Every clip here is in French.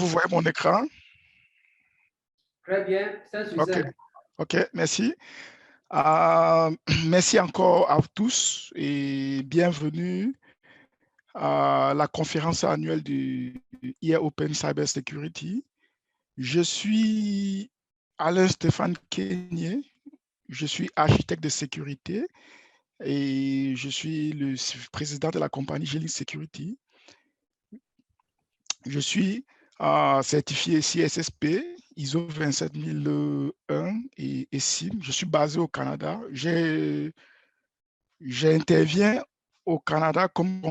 Vous voyez mon écran? Très bien, c'est OK, suffisant. OK, merci. Merci encore à tous et bienvenue à la conférence annuelle du IA Open Cyber Security. Je suis Alain Stéphane Kenyé, je suis architecte de sécurité et je suis le président de la compagnie G-Link Security. Je suis certifié CSSP, ISO 27001 et SIM. Je suis basé au Canada. J'interviens au Canada comme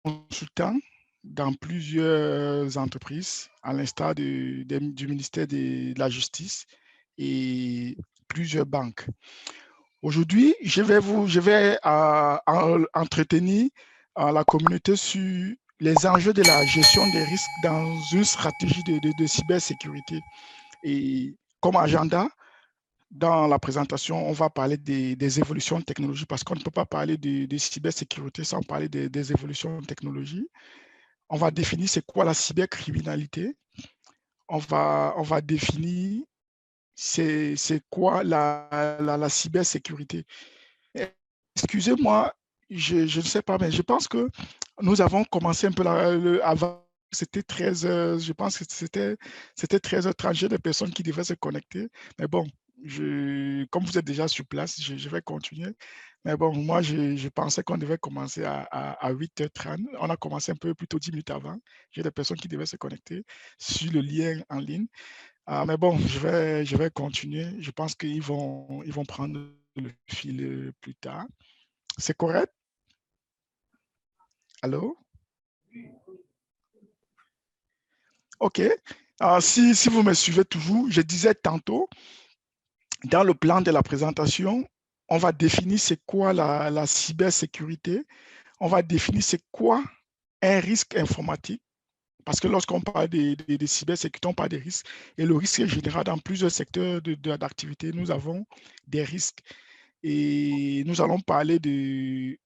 consultant dans plusieurs entreprises, à l'instar du ministère de la Justice et plusieurs banques. Aujourd'hui, je vais entretenir la communauté sur les enjeux de la gestion des risques dans une stratégie de cybersécurité. Et comme agenda, dans la présentation, on va parler des évolutions technologiques parce qu'on ne peut pas parler de cybersécurité sans parler des évolutions technologiques. On va définir c'est quoi la cybercriminalité. On va définir c'est quoi la cybersécurité. Excusez-moi, je ne sais pas, mais je pense que nous avons commencé un peu avant. C'était 13 heures, je pense que c'était 13h30. J'ai des personnes qui devaient se connecter. Mais bon, comme vous êtes déjà sur place, je vais continuer. Mais bon, moi, je pensais qu'on devait commencer à 8h30. On a commencé un peu plus tôt, 10 minutes avant. J'ai des personnes qui devaient se connecter sur le lien en ligne. Mais bon, je vais continuer. Je pense qu'ils vont prendre le fil plus tard. C'est correct? Allô? OK. Si vous me suivez toujours, je disais tantôt, dans le plan de la présentation, on va définir c'est quoi la cybersécurité. On va définir c'est quoi un risque informatique. Parce que lorsqu'on parle de cybersécurité, on parle des risques. Et le risque est général dans plusieurs secteurs d'activité. Nous avons des risques. Et nous allons parler des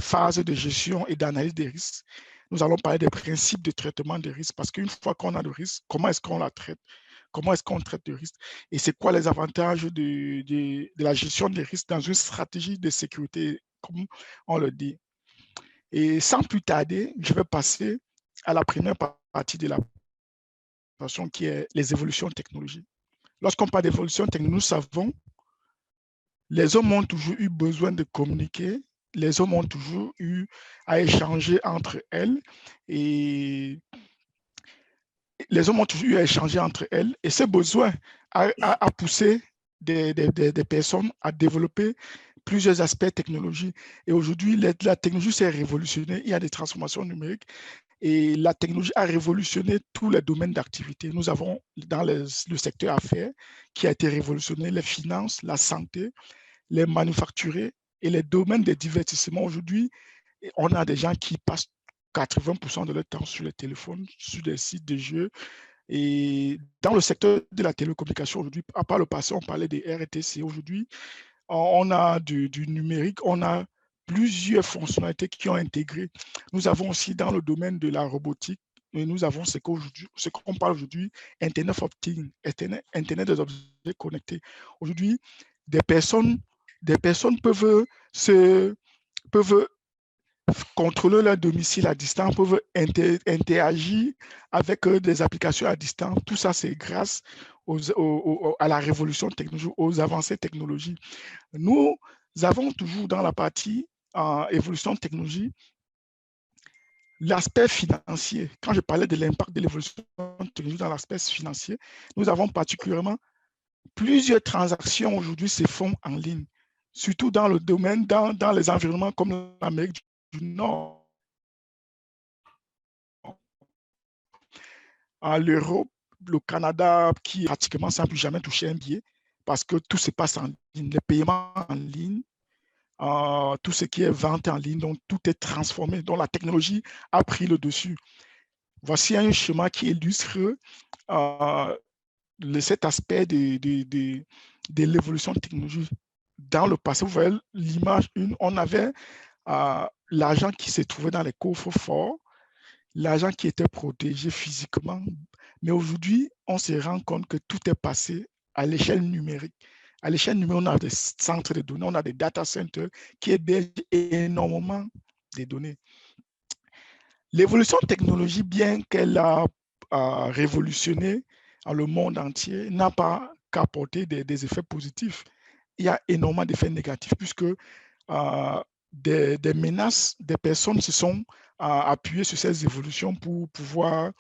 phases de gestion et d'analyse des risques. Nous allons parler des principes de traitement des risques parce qu'une fois qu'on a le risque, comment est-ce qu'on la traite? Comment est-ce qu'on traite le risque? Et c'est quoi les avantages de la gestion des risques dans une stratégie de sécurité, comme on le dit. Et sans plus tarder, je vais passer à la première partie de la présentation qui est les évolutions technologiques. Lorsqu'on parle d'évolution technologique, nous savons les hommes ont toujours eu besoin de communiquer, les hommes ont toujours eu à échanger entre elles et les hommes ont toujours eu à échanger entre elles et ce besoin a poussé des personnes à développer plusieurs aspects technologiques. Et aujourd'hui, la technologie s'est révolutionnée, il y a des transformations numériques et la technologie a révolutionné tous les domaines d'activité. Nous avons dans le secteur affaires qui a été révolutionné, les finances, la santé, les manufacturiers et les domaines de divertissement. Aujourd'hui, on a des gens qui passent 80% de leur temps sur les téléphones, sur des sites de jeux. Et dans le secteur de la télécommunication, aujourd'hui, à part le passé, on parlait des RTC. Aujourd'hui, on a du numérique, on a plusieurs fonctionnalités qui ont intégré. Nous avons aussi dans le domaine de la robotique, et nous avons ce qu'on parle aujourd'hui, Internet of Things, Internet des objets connectés. Aujourd'hui, des personnes peuvent contrôler leur domicile à distance, peuvent interagir avec des applications à distance. Tout ça, c'est grâce à la révolution technologique, aux avancées technologiques. Nous avons toujours dans la partie évolution technologique l'aspect financier. Quand je parlais de l'impact de l'évolution technologique dans l'aspect financier, nous avons particulièrement plusieurs transactions aujourd'hui se font en ligne, surtout dans le domaine, dans les environnements comme l'Amérique du Nord, en l'Europe, le Canada, qui pratiquement sans plus jamais toucher un billet, parce que tout se passe en ligne, les paiements en ligne, tout ce qui est vente en ligne, donc tout est transformé, donc la technologie a pris le dessus. Voici un schéma qui illustre cet aspect de l'évolution technologique. Dans le passé, vous voyez l'image 1, on avait l'argent qui se trouvait dans les coffres forts. l'argent qui était protégé physiquement. Mais aujourd'hui, on se rend compte que tout est passé à l'échelle numérique. À l'échelle numérique, on a des centres de données, on a des data centers qui hébergent énormément de données. L'évolution technologique, bien qu'elle a révolutionné le monde entier, n'a pas qu'apporté des effets positifs. Il y a énormément d'effets négatifs puisque des menaces, des personnes se sont appuyées sur ces évolutions pour pouvoir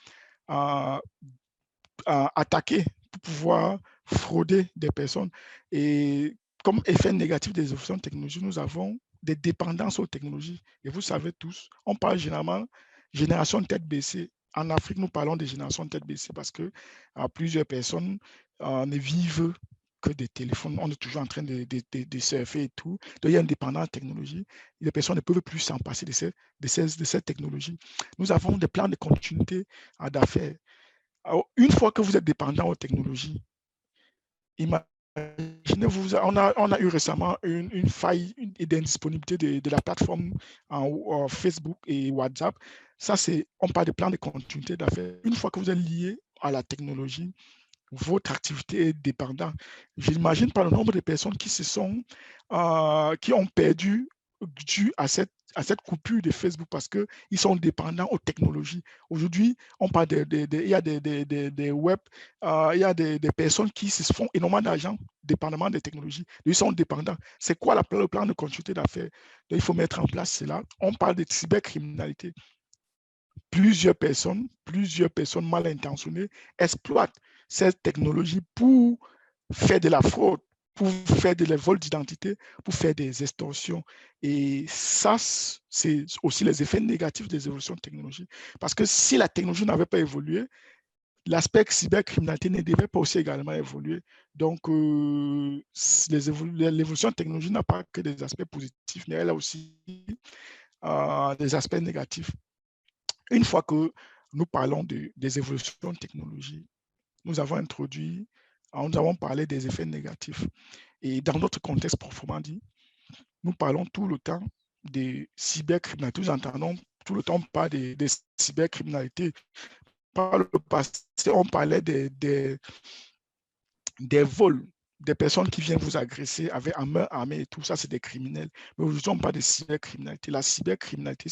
attaquer, pour pouvoir frauder des personnes. Et comme effet négatif des évolutions technologiques, nous avons des dépendances aux technologies. Et vous savez tous, on parle généralement génération tête baissée. En Afrique, nous parlons de génération tête baissée parce que plusieurs personnes ne vivent que des téléphones. On est toujours en train de surfer et tout. Donc, il y a une dépendance en technologie. Les personnes ne peuvent plus s'en passer de ces technologies. Nous avons des plans de continuité d'affaires. Alors, une fois que vous êtes dépendant aux technologies, imaginez-vous, on a eu récemment une faille d'indisponibilité de la plateforme en Facebook et WhatsApp. Ça, on parle de plan de continuité d'affaires. Une fois que vous êtes lié à la technologie, votre activité est dépendante. J'imagine pas le nombre de personnes qui ont perdu dû à cette coupure de Facebook parce qu'ils sont dépendants aux technologies. Aujourd'hui, on parle il y a des web, il y a des personnes qui se font énormément d'argent dépendamment des technologies. Ils sont dépendants. C'est quoi le plan de continuité d'affaires? Il faut mettre en place cela. On parle de cybercriminalité. Plusieurs personnes mal intentionnées exploitent cette technologie pour faire de la fraude, pour faire des vols d'identité, pour faire des extorsions. Et ça, c'est aussi les effets négatifs des évolutions technologiques. Parce que si la technologie n'avait pas évolué, l'aspect cybercriminalité ne devait pas aussi également évoluer. Donc, l'évolution technologique n'a pas que des aspects positifs, mais elle a aussi des aspects négatifs. Une fois que nous parlons des évolutions technologiques, nous avons parlé des effets négatifs. Et dans notre contexte proprement dit, nous parlons tout le temps des cybercriminalités. Nous entendons tout le temps pas des cybercriminalités. Par le passé, on parlait des vols, des personnes qui viennent vous agresser avec un main armée et tout ça, c'est des criminels. Mais aujourd'hui, on parle de cybercriminalité. La cybercriminalité,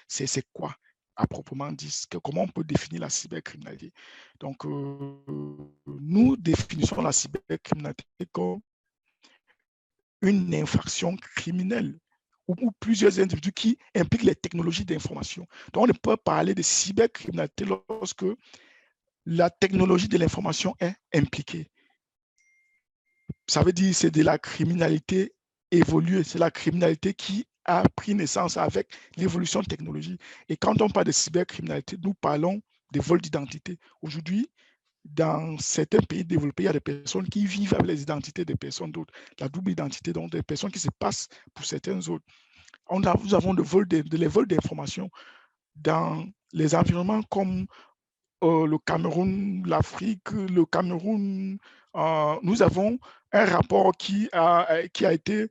c'est quoi à proprement dit? Comment on peut définir la cybercriminalité? Donc, nous définissons la cybercriminalité comme une infraction criminelle ou plusieurs individus qui impliquent les technologies d'information. Donc, on ne peut parler de cybercriminalité lorsque la technologie de l'information est impliquée. Ça veut dire que c'est de la criminalité évoluée, c'est la criminalité qui a pris naissance avec l'évolution technologique. Et quand on parle de cybercriminalité, nous parlons de vol d'identité. Aujourd'hui, dans certains pays développés, il y a des personnes qui vivent avec les identités des personnes d'autres, la double identité, donc des personnes qui se passent pour certaines autres. Nous avons les vols d'informations dans les environnements comme le Cameroun, l'Afrique, le Cameroun. Nous avons un rapport qui a été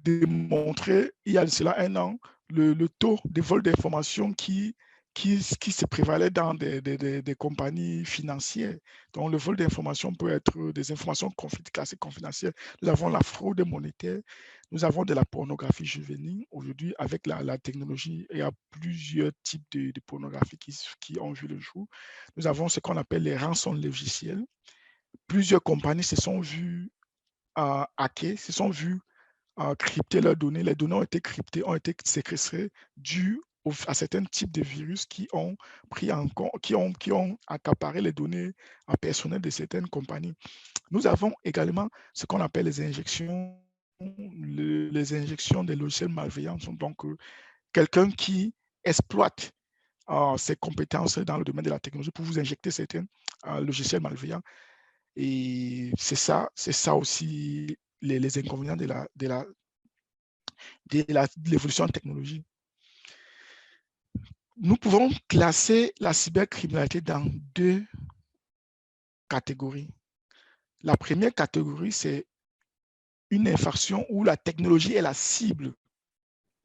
démontré il y a de cela un an, le taux de vol d'informations qui se prévalait dans des compagnies financières. Donc, le vol d'informations peut être des informations classées confidentielles. Nous avons la fraude monétaire, nous avons de la pornographie juvénile. Aujourd'hui, avec la technologie, il y a plusieurs types de pornographie qui ont vu le jour. Nous avons ce qu'on appelle les rançons logicielles. Plusieurs compagnies se sont vues hackées, se sont vues crypter leurs données. Les données ont été cryptées, ont été séquestrées dû à certains types de virus qui ont pris en compte, qui ont accaparé les données personnelles de certaines compagnies. Nous avons également ce qu'on appelle les injections des logiciels malveillants. Donc, quelqu'un qui exploite ses compétences dans le domaine de la technologie pour vous injecter certains logiciels malveillants. Et c'est ça aussi les inconvénients de l'évolution technologique. Nous pouvons classer la cybercriminalité dans deux catégories. La première catégorie, c'est une infraction où la technologie est la cible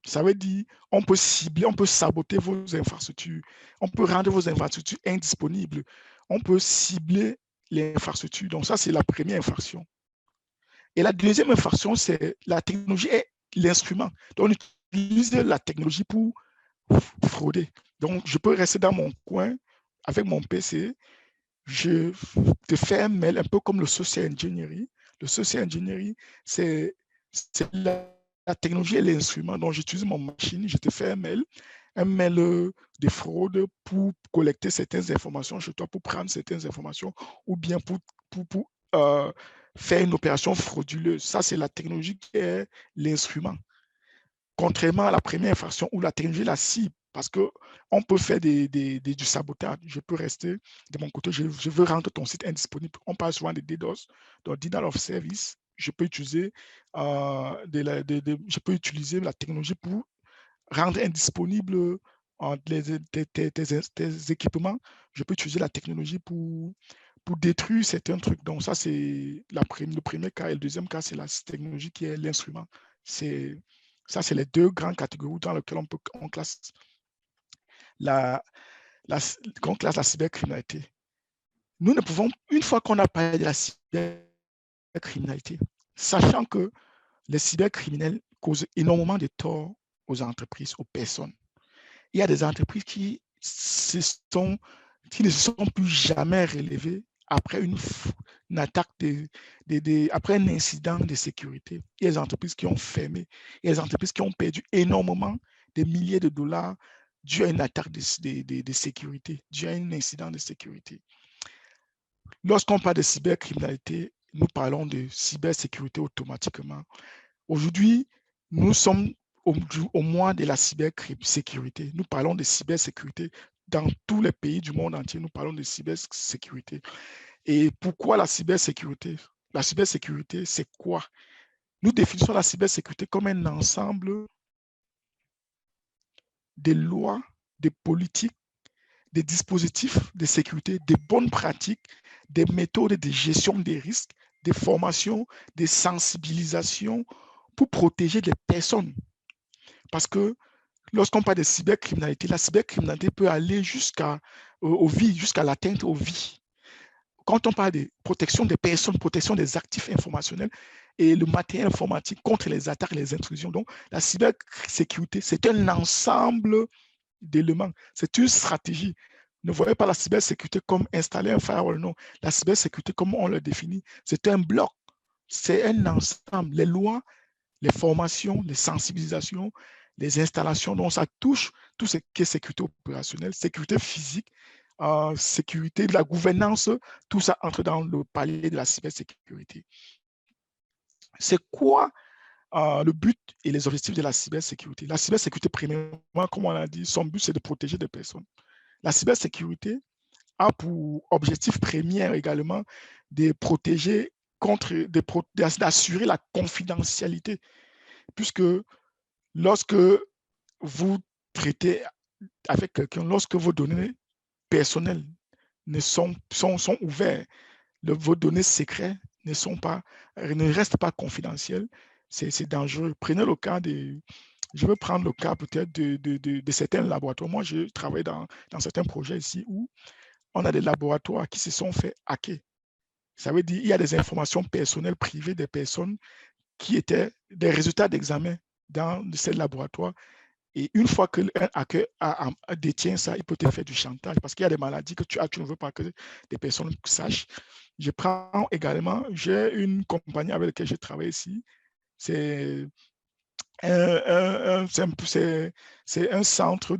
Ça veut dire on peut cibler, on peut saboter vos infrastructures, on peut rendre vos infrastructures indisponibles, on peut cibler les infrastructures. Donc ça, c'est la première infraction. Et la deuxième infraction, c'est la technologie est l'instrument. Donc on utilise la technologie pour frauder. Donc je peux rester dans mon coin avec mon PC, je te fais un mail un peu comme le social engineering. Le social engineering, c'est la technologie et l'instrument. Donc, j'utilise mon machine, je te fais un mail de fraude pour collecter certaines informations chez toi, pour prendre certaines informations ou bien pour faire une opération frauduleuse. Ça, c'est la technologie qui est l'instrument. Contrairement à la première infraction où la technologie la cible, parce qu'on peut faire du sabotage. Je peux rester de mon côté, je veux rendre ton site indisponible. On parle souvent de DDoS, donc Denial of Service. Je peux utiliser, je peux utiliser la technologie pour rendre indisponible tes équipements. Je peux utiliser la technologie pour détruire certains trucs. Donc ça, c'est le premier cas. Et le deuxième cas, c'est la technologie qui est l'instrument. Ça, c'est les deux grandes catégories dans lesquelles on classe qu'on classe la cybercriminalité. Nous ne pouvons, une fois qu'on a parlé de la cybercriminalité, sachant que les cybercriminels causent énormément de tort aux entreprises, aux personnes. Il y a des entreprises qui ne se sont plus jamais relevées après une attaque, après un incident de sécurité. Il y a des entreprises qui ont fermé. Il y a des entreprises qui ont perdu énormément des milliers de dollars dû à une attaque de sécurité, dû à un incident de sécurité. Lorsqu'on parle de cybercriminalité, nous parlons de cybersécurité automatiquement. Aujourd'hui, nous sommes au mois de la cybersécurité. Nous parlons de cybersécurité dans tous les pays du monde entier. Nous parlons de cybersécurité. Et pourquoi la cybersécurité? La cybersécurité, c'est quoi? Nous définissons la cybersécurité comme un ensemble de lois, de politiques, des dispositifs de sécurité, des bonnes pratiques, des méthodes de gestion des risques, des formations, des sensibilisations pour protéger les personnes. Parce que lorsqu'on parle de cybercriminalité, la cybercriminalité peut aller jusqu'à l'atteinte aux vies. Quand on parle de protection des personnes, protection des actifs informationnels et le matériel informatique contre les attaques et les intrusions. Donc, la cybersécurité, c'est un ensemble d'éléments. C'est une stratégie. Ne voyez pas la cybersécurité comme installer un firewall, non. La cybersécurité, comme on le définit, c'est un bloc. C'est un ensemble. Les lois, les formations, les sensibilisations, les installations, donc ça touche tout ce qui est sécurité opérationnelle, sécurité physique, sécurité de la gouvernance, tout ça entre dans le palier de la cybersécurité. C'est quoi le but et les objectifs de la cybersécurité? La cybersécurité, premièrement, comme on l'a dit, son but, c'est de protéger des personnes. La cybersécurité a pour objectif premier également de protéger contre, d'assurer la confidentialité, puisque lorsque vous traitez avec quelqu'un, lorsque vos données personnelles sont ouvertes, vos données secrètes ne restent pas confidentielles, c'est dangereux. Prenez le cas je veux prendre le cas peut-être de certains laboratoires. Moi, je travaille dans certains projets ici où on a des laboratoires qui se sont fait hacker. Ça veut dire qu'il y a des informations personnelles privées des personnes qui étaient des résultats d'examen dans ces laboratoires. Et une fois qu'un hacker détient ça, il peut te faire du chantage parce qu'il y a des maladies que tu ne veux pas que des personnes sachent. Je prends également, j'ai une compagnie avec laquelle je travaille ici. C'est un centre c'est un centre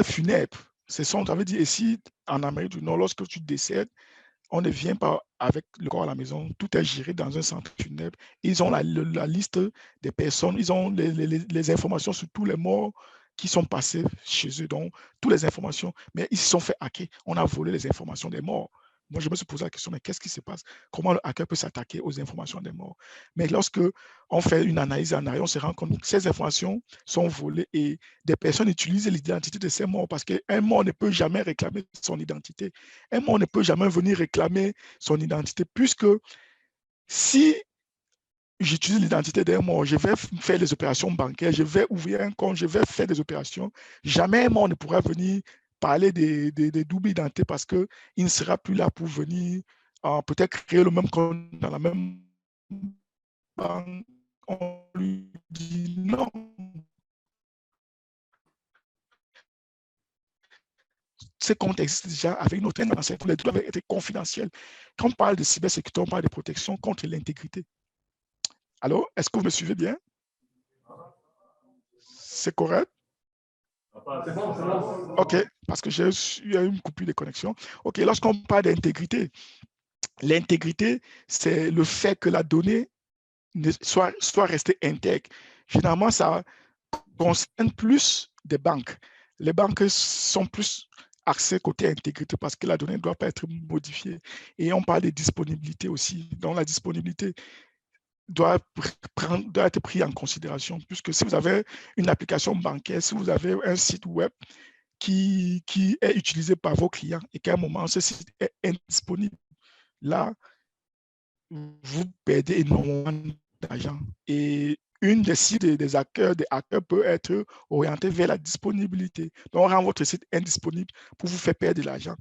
funèbre. Ça veut dire ici, en Amérique du Nord, lorsque tu décèdes, on ne vient pas avec le corps à la maison. Tout est géré dans un centre funèbre. Ils ont la liste des personnes, ils ont les informations sur tous les morts qui sont passés chez eux. Donc, toutes les informations, mais ils se sont fait hacker. On a volé les informations des morts. Moi, je me suis posé la question, mais qu'est-ce qui se passe? Comment le hacker peut s'attaquer aux informations des morts? Mais lorsque on fait une analyse en arrière, on se rend compte que ces informations sont volées et des personnes utilisent l'identité de ces morts parce qu'un mort ne peut jamais réclamer son identité. Un mort ne peut jamais venir réclamer son identité puisque Si j'utilise l'identité d'un mort, je vais faire des opérations bancaires, je vais ouvrir un compte, je vais faire des opérations, jamais un mort ne pourra venir parler des doubles identités parce qu'il ne sera plus là pour venir peut-être créer le même compte dans la même banque. On lui dit non. Ces comptes existent déjà avec une autre ancienne, les deux doivent être confidentiels. Quand on parle de cybersécurité, on parle de protection contre l'intégrité. Alors, est-ce que vous me suivez bien? C'est correct? C'est bon, c'est bon. OK, parce que j'ai eu une coupure de connexion. OK, lorsqu'on parle d'intégrité, l'intégrité, c'est le fait que la donnée soit restée intègre. Finalement, ça concerne plus des banques. Les banques sont plus axées côté intégrité parce que la donnée ne doit pas être modifiée. Et on parle de disponibilité aussi. Donc, la disponibilité doit être prise en considération, puisque si vous avez une application bancaire, si vous avez un site web qui est utilisé par vos clients et qu'à un moment, ce site est indisponible, là, vous perdez énormément d'argent. Et une des cibles des hackers peut être orientée vers la disponibilité. Donc, on rend votre site indisponible pour vous faire perdre de l'argent.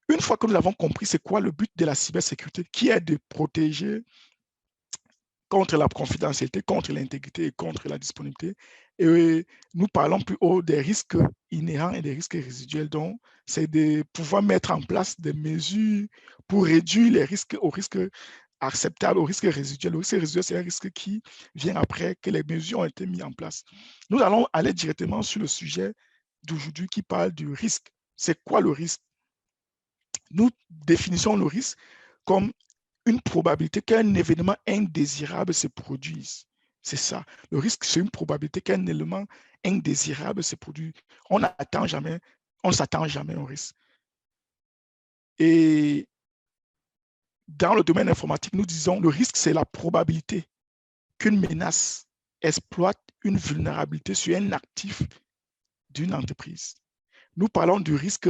Une fois que nous avons compris c'est quoi le but de la cybersécurité, qui est de protéger contre la confidentialité, contre l'intégrité et contre la disponibilité. Et nous parlons plus haut des risques inhérents et des risques résiduels. Donc, c'est de pouvoir mettre en place des mesures pour réduire les risques aux risques acceptables, aux risques résiduels. Le risque résiduel, c'est un risque qui vient après que les mesures ont été mises en place. Nous allons aller directement sur le sujet d'aujourd'hui qui parle du risque. C'est quoi le risque? Nous définissons le risque comme une probabilité qu'un événement indésirable se produise. C'est ça. Le risque, c'est une probabilité qu'un élément indésirable se produise. On ne s'attend jamais au risque. Et dans le domaine informatique, nous disons le risque, c'est la probabilité qu'une menace exploite une vulnérabilité sur un actif d'une entreprise. Nous parlons du risque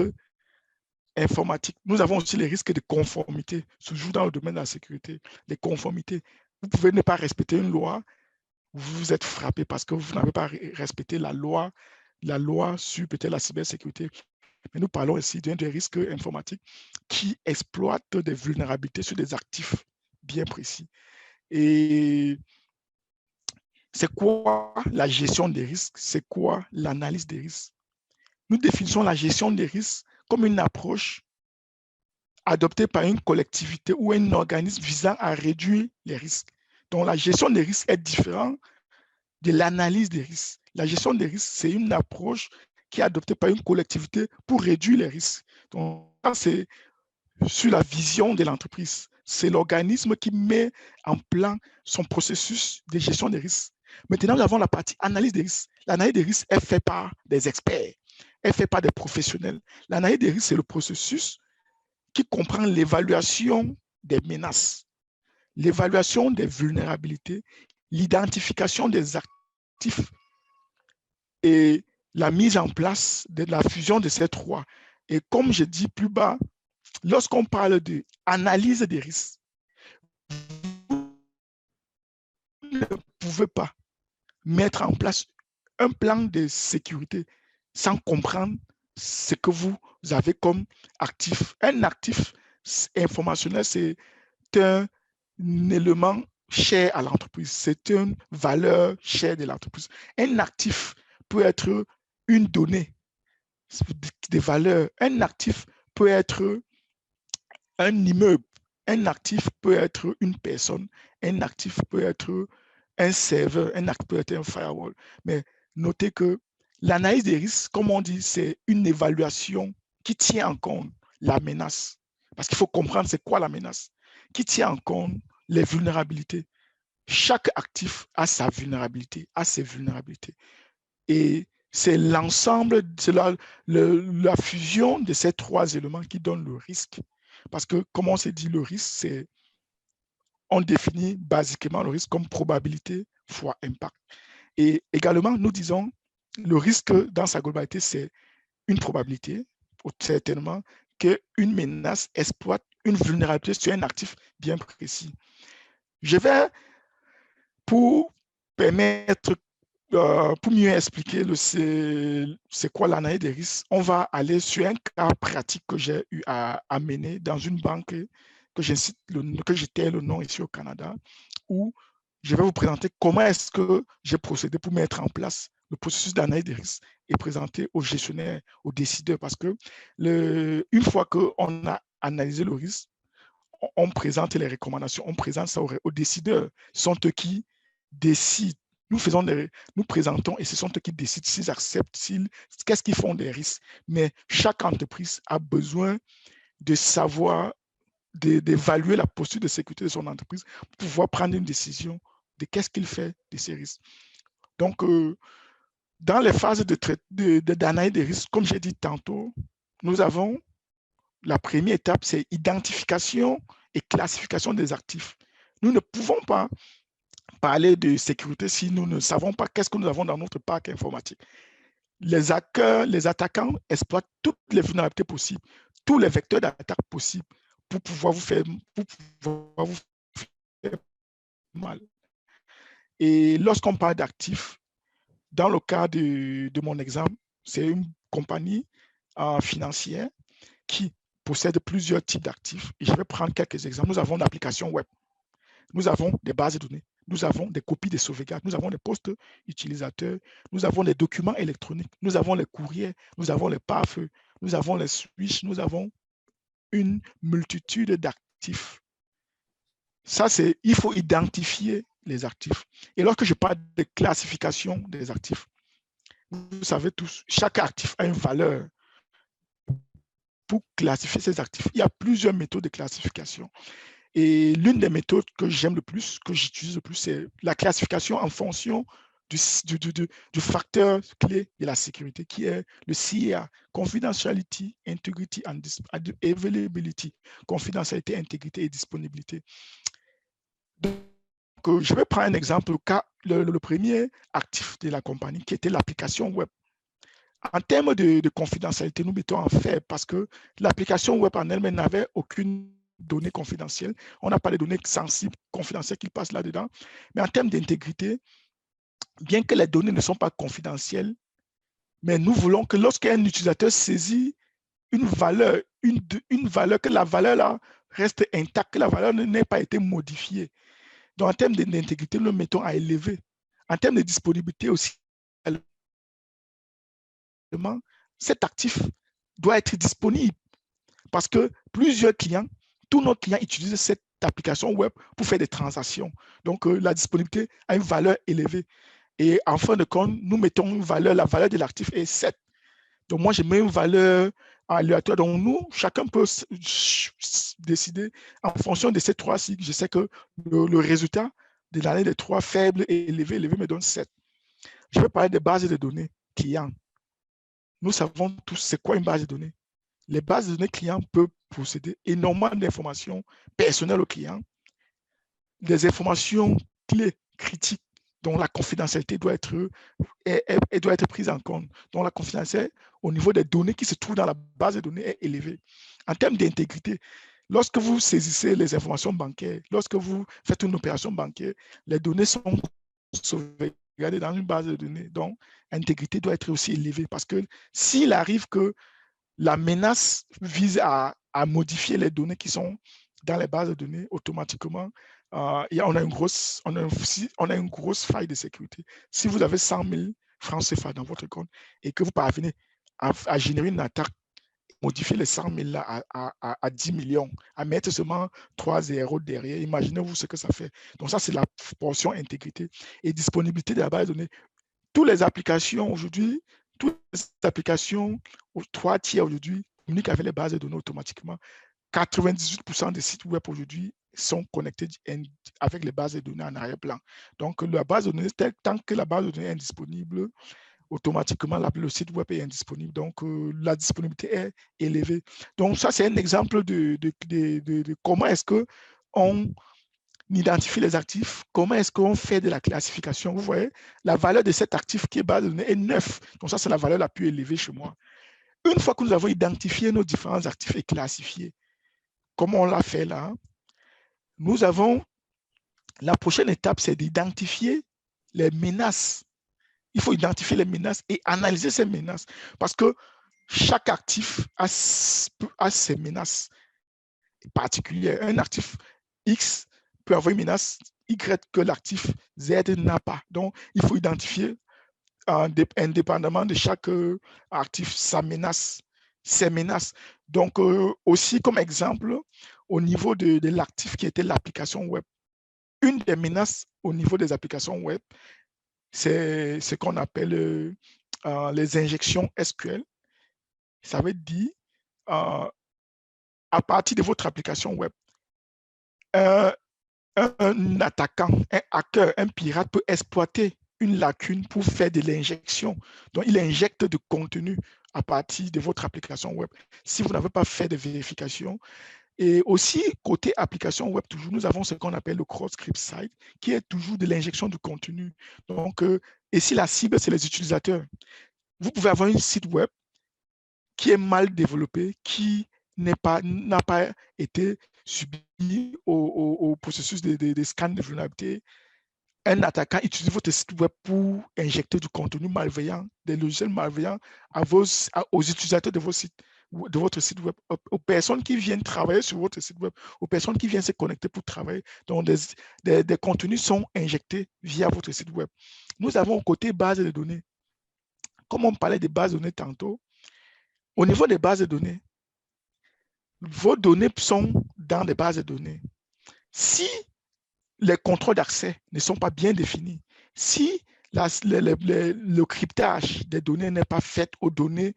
informatique. Nous avons aussi les risques de conformité, toujours dans le domaine de la sécurité. Les conformités. Vous pouvez ne pas respecter une loi, vous êtes frappé parce que vous n'avez pas respecté la loi sur peut-être la cybersécurité. Mais nous parlons ici d'un des risques informatiques qui exploitent des vulnérabilités sur des actifs bien précis. Et c'est quoi la gestion des risques? C'est quoi l'analyse des risques? Nous définissons la gestion des risques comme une approche adoptée par une collectivité ou un organisme visant à réduire les risques. Donc, la gestion des risques est différente de l'analyse des risques. La gestion des risques, c'est une approche qui est adoptée par une collectivité pour réduire les risques. Donc, c'est sur la vision de l'entreprise. C'est l'organisme qui met en plan son processus de gestion des risques. Maintenant, nous avons la partie analyse des risques. L'analyse des risques est faite par des experts, est faite par des professionnels. L'analyse des risques, c'est le processus qui comprend l'évaluation des menaces, l'évaluation des vulnérabilités, l'identification des actifs et la mise en place de la fusion de ces trois. Et comme je dis plus bas, lorsqu'on parle d'analyse des risques, vous ne pouvez pas mettre en place un plan de sécurité sans comprendre ce que vous avez comme actif. Un actif informationnel, c'est un élément cher à l'entreprise, c'est une valeur chère de l'entreprise. Un actif peut être une donnée, des valeurs. Un actif peut être un immeuble. Un actif peut être une personne. Un actif peut être un serveur. Un actif peut être un firewall. Mais notez que l'analyse des risques, comme on dit, c'est une évaluation qui tient en compte la menace. Parce qu'il faut comprendre c'est quoi la menace. Qui tient en compte les vulnérabilités. Chaque actif a sa vulnérabilité, a ses vulnérabilités. Et c'est l'ensemble, c'est la fusion de ces trois éléments qui donne le risque. Parce que, comme on s'est dit, le risque, c'est, on définit basiquement le risque comme probabilité fois impact. Et également, nous disons, le risque dans sa globalité, c'est une probabilité, certainement, qu'une menace exploite une vulnérabilité sur un actif bien précis. Je vais, pour permettre, pour mieux expliquer c'est quoi l'analyse des risques, on va aller sur un cas pratique que j'ai eu à mener dans une banque que j'étais le nom ici au Canada, où je vais vous présenter comment est-ce que j'ai procédé pour mettre en place le processus d'analyse des risques et présenter aux gestionnaires, aux décideurs, parce que une fois qu'on a analysé le risque, on présente les recommandations, on présente ça aux décideurs. Ce sont eux qui décident. Nous présentons et ce sont eux qui décident s'ils acceptent, qu'est-ce qu'ils font des risques. Mais chaque entreprise a besoin de savoir, d'évaluer la posture de sécurité de son entreprise pour pouvoir prendre une décision de qu'est-ce qu'il fait de ces risques. Donc, dans les phases d'analyse des risques, comme j'ai dit tantôt, nous avons la première étape, c'est identification et classification des actifs. Nous ne pouvons pas parler de sécurité si nous ne savons pas qu'est-ce que nous avons dans notre parc informatique. Les attaquants exploitent toutes les vulnérabilités possibles, tous les vecteurs d'attaque possibles pour pouvoir vous faire mal. Et lorsqu'on parle d'actifs, dans le cas de mon exemple, c'est une compagnie financière qui possède plusieurs types d'actifs. Et je vais prendre quelques exemples. Nous avons l'application web. Nous avons des bases de données. Nous avons des copies de sauvegarde. Nous avons des postes utilisateurs. Nous avons des documents électroniques. Nous avons les courriers. Nous avons les pare-feux. Nous avons les switches. Nous avons une multitude d'actifs. Ça, il faut identifier les actifs. Et lorsque je parle de classification des actifs, vous savez tous, chaque actif a une valeur. Pour classifier ces actifs, il y a plusieurs méthodes de classification. Et l'une des méthodes que j'aime le plus, que j'utilise le plus, c'est la classification en fonction du facteur clé de la sécurité, qui est le CIA, Confidentiality, Integrity and Availability, confidentialité, intégrité et disponibilité. Donc, je vais prendre un exemple, le premier actif de la compagnie, qui était l'application web. En termes de confidentialité, nous mettons en faible parce que l'application web en elle-même n'avait aucune donnée confidentielle. On n'a pas les données sensibles, confidentielles qui passent là-dedans. Mais en termes d'intégrité, bien que les données ne sont pas confidentielles, mais nous voulons que lorsqu'un utilisateur saisit une valeur, que la valeur là reste intacte, que la valeur n'ait pas été modifiée. Donc, en termes d'intégrité, nous le mettons à élever. En termes de disponibilité aussi, cet actif doit être disponible parce que plusieurs clients, tous nos clients utilisent cette application web pour faire des transactions. Donc, la disponibilité a une valeur élevée. Et en fin de compte, nous mettons une valeur, la valeur de l'actif est 7. Donc, moi, je mets une valeur aléatoire. Donc, nous, chacun peut décider en fonction de ces trois cycles. Je sais que le résultat de l'année des trois faibles et élevé me donne 7. Je vais parler des bases de données clients. Nous savons tous c'est quoi une base de données. Les bases de données clients peuvent posséder énormément d'informations personnelles au client, des informations clés, critiques, dont la confidentialité doit être prise en compte. Donc, la confidentialité au niveau des données qui se trouvent dans la base de données est élevée. En termes d'intégrité, lorsque vous saisissez les informations bancaires, lorsque vous faites une opération bancaire, les données sont sauvegardées dans une base de données. Donc, l'intégrité doit être aussi élevée parce que s'il arrive que la menace vise à modifier les données qui sont dans les bases de données, automatiquement, on a une grosse faille de sécurité. Si vous avez 100 000 francs CFA dans votre compte et que vous parvenez à générer une attaque, modifier les 100 000 là à 10 millions, à mettre seulement 3 zéros derrière, imaginez-vous ce que ça fait. Donc ça, c'est la portion intégrité et disponibilité de la base de données. Toutes les applications aujourd'hui, toutes les applications aux 3 tiers aujourd'hui communiquent avec les bases de données automatiquement. 98% des sites web aujourd'hui sont connectés avec les bases de données en arrière-plan. Donc, la base de données, tant que la base de données est indisponible, automatiquement, le site web est indisponible. Donc, la disponibilité est élevée. Donc, ça, c'est un exemple de comment est-ce qu'on identifie les actifs, comment est-ce qu'on fait de la classification. Vous voyez, la valeur de cet actif qui est base de données est 9. Donc, ça, c'est la valeur la plus élevée chez moi. Une fois que nous avons identifié nos différents actifs et classifiés, comme on l'a fait là, nous avons La prochaine étape, c'est d'identifier les menaces. Il faut identifier les menaces et analyser ces menaces. Parce que chaque actif a ses menaces particulières. Un actif X peut avoir une menace Y que l'actif Z n'a pas. Donc, il faut identifier indépendamment de chaque actif sa menace, ses menaces. Donc, aussi comme exemple, au niveau de l'actif qui était l'application web, une des menaces au niveau des applications web, c'est ce qu'on appelle les injections SQL. Ça veut dire, à partir de votre application web, un attaquant, un hacker, un pirate peut exploiter une lacune pour faire de l'injection. Donc, il injecte du contenu à partir de votre application web. Si vous n'avez pas fait de vérification, et aussi, côté application web, toujours, nous avons ce qu'on appelle le cross-script site, qui est toujours de l'injection du contenu. Donc, et si la cible, c'est les utilisateurs, vous pouvez avoir un site web qui est mal développé, qui n'a pas été subi au processus de scan de vulnérabilité. Un attaquant utilise votre site web pour injecter du contenu malveillant, des logiciels malveillants aux utilisateurs de votre site web, aux personnes qui viennent travailler sur votre site web, aux personnes qui viennent se connecter pour travailler. Donc, des contenus sont injectés via votre site web. Nous avons au côté base de données. Comme on parlait des bases de données tantôt, au niveau des bases de données, vos données sont dans des bases de données. Si les contrôles d'accès ne sont pas bien définis, si le cryptage des données n'est pas fait aux données,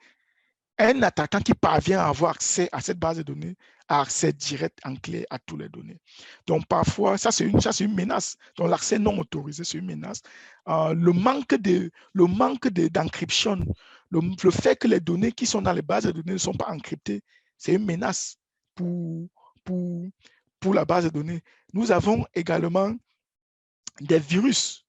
un attaquant qui parvient à avoir accès à cette base de données a accès direct en clé à toutes les données. Donc, parfois, ça, c'est une menace. Donc, l'accès non autorisé, c'est une menace. Le manque d'encryption, le fait que les données qui sont dans les bases de données ne sont pas encryptées, c'est une menace pour la base de données. Nous avons également des virus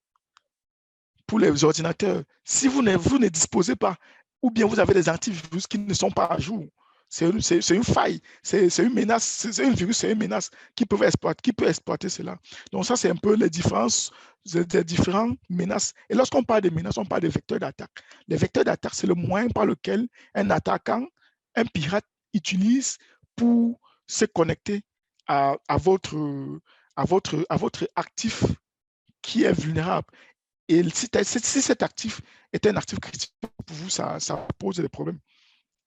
pour les ordinateurs. Si vous ne disposez pas, ou bien vous avez des antivirus qui ne sont pas à jour, c'est une faille, c'est une menace, c'est un virus, c'est une menace qui peut exploiter cela. Donc ça, c'est un peu les différentes menaces. Et lorsqu'on parle de menaces, on parle de vecteurs d'attaque. Les vecteurs d'attaque, c'est le moyen par lequel un attaquant, un pirate utilise pour se connecter à votre actif qui est vulnérable. Et si cet actif est un actif critique pour vous, ça pose des problèmes.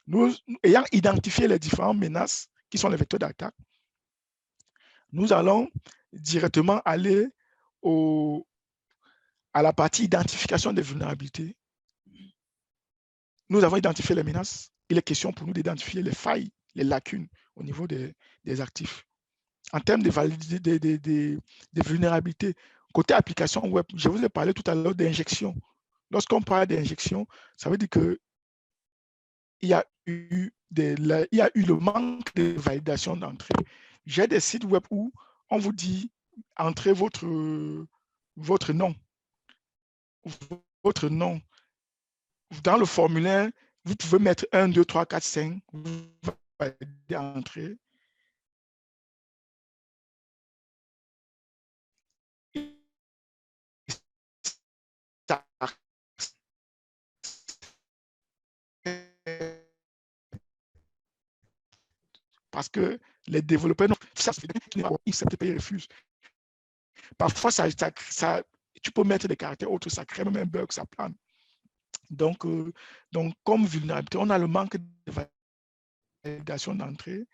Nous, ayant identifié les différentes menaces qui sont les vecteurs d'attaque, nous allons directement aller à la partie identification des vulnérabilités. Nous avons identifié les menaces. Il est question pour nous d'identifier les failles, les lacunes au niveau des actifs. En termes de vulnérabilités, côté application web, je vous ai parlé tout à l'heure d'injection. Lorsqu'on parle d'injection, ça veut dire qu'il y a eu le manque de validation d'entrée. J'ai des sites web où on vous dit entrez votre nom. Votre nom. Dans le formulaire, vous pouvez mettre 1, 2, 3, 4, 5. Vous validez entrer. Parce que les développeurs, ils refusent. Parfois, tu peux mettre des caractères autres, ça crée même un bug, ça plane. Donc, comme vulnérabilité, on a le manque de validation d'entrée.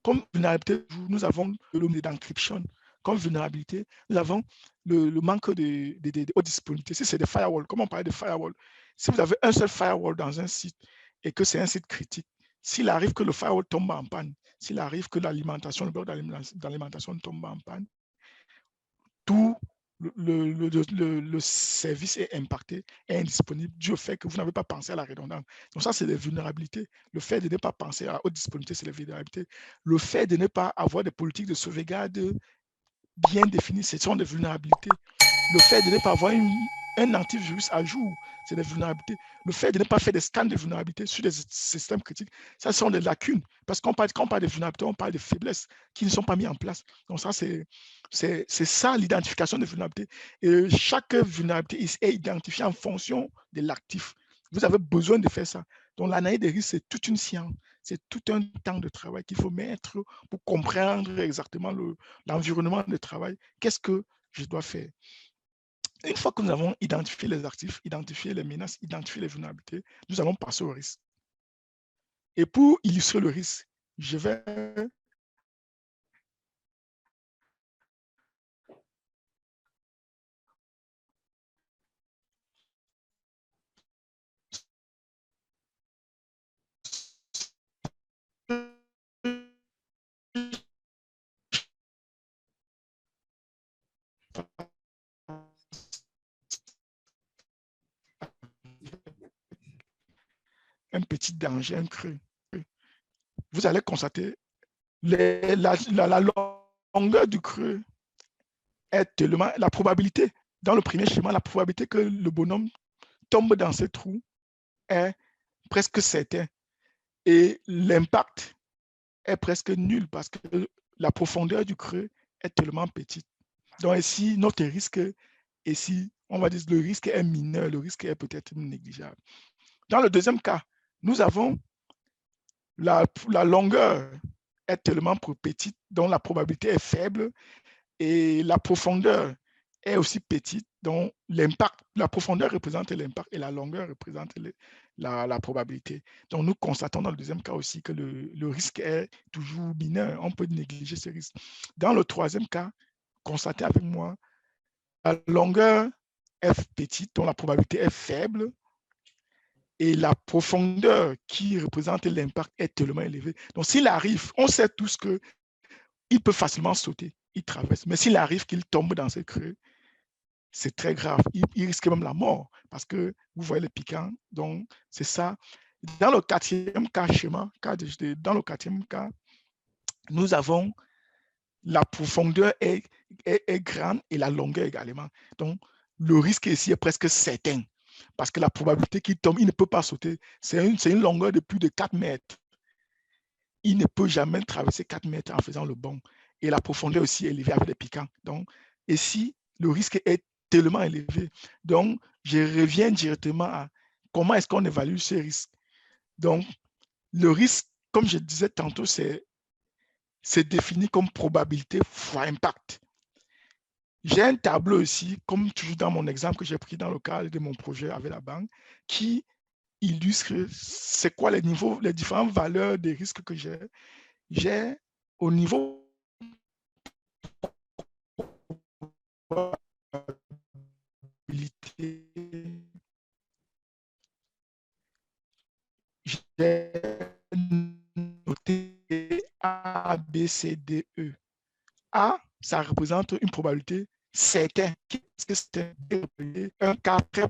Comme vulnérabilité, nous avons le nombre d'encryption. Comme vulnérabilité, nous avons le manque de haute disponibilité. Si c'est des firewalls, comme on parlait de firewall, si vous avez un seul firewall dans un site et que c'est un site critique, s'il arrive que le firewall tombe en panne, s'il arrive que l'alimentation, le bloc d'alimentation tombe en panne, tout le service est impacté, est indisponible dû au fait que vous n'avez pas pensé à la redondance. Donc ça, c'est des vulnérabilités. Le fait de ne pas penser à la haute disponibilité, c'est les vulnérabilités. Le fait de ne pas avoir des politiques de sauvegarde bien définies, ce sont des vulnérabilités. Le fait de ne pas avoir un antivirus à jour, c'est des vulnérabilités. Le fait de ne pas faire des scans de vulnérabilité sur des systèmes critiques, ça sont des lacunes. Parce qu'on parle, quand on parle de vulnérabilité, on parle de faiblesses qui ne sont pas mises en place. Donc ça, c'est ça l'identification de vulnérabilité. Et chaque vulnérabilité est identifiée en fonction de l'actif. Vous avez besoin de faire ça. Donc l'analyse des risques, c'est toute une science. C'est tout un temps de travail qu'il faut mettre pour comprendre exactement l'environnement de travail. Qu'est-ce que je dois faire? Une fois que nous avons identifié les actifs, identifié les menaces, identifié les vulnérabilités, nous allons passer au risque. Et pour illustrer le risque, je vais un petit danger, un creux. Vous allez constater la longueur du creux est tellement la probabilité. Dans le premier schéma, la probabilité que le bonhomme tombe dans ce trou est presque certain. Et l'impact est presque nul parce que la profondeur du creux est tellement petite. Donc ici, notre risque, ici, on va dire que le risque est mineur, le risque est peut-être négligeable. Dans le deuxième cas, nous avons la longueur est tellement petite, donc la probabilité est faible et la profondeur est aussi petite, donc l'impact, la profondeur représente l'impact et la longueur représente la probabilité. Donc nous constatons dans le deuxième cas aussi que le risque est toujours mineur, on peut négliger ce risque. Dans le troisième cas, constatez avec moi, la longueur est petite, donc la probabilité est faible, et la profondeur qui représente l'impact est tellement élevée. Donc, s'il arrive, on sait tous qu'il peut facilement sauter, il traverse, mais s'il arrive qu'il tombe dans ce creux, c'est très grave. Il risque même la mort parce que vous voyez le piquant. Donc, c'est ça. Dans le quatrième cas, dans le quatrième cas, nous avons la profondeur est grande et la longueur également. Donc, le risque ici est presque certain parce que la probabilité qu'il tombe, il ne peut pas sauter. C'est une longueur de plus de 4 mètres. Il ne peut jamais traverser 4 mètres en faisant le bond. Et la profondeur aussi est élevée avec les piquants. Donc, ici, le risque est tellement élevé. Donc, je reviens directement à comment est-ce qu'on évalue ces risques. Donc, le risque, comme je disais tantôt, c'est défini comme probabilité fois impact. J'ai un tableau ici, comme toujours dans mon exemple que j'ai pris dans le cadre de mon projet avec la banque, qui illustre c'est quoi les niveaux, les différentes valeurs des risques que j'ai. J'ai au niveau probabilité, j'ai noté A, B, C, D, E. A, ça représente une probabilité certaine. Qu'est-ce que c'est un cas très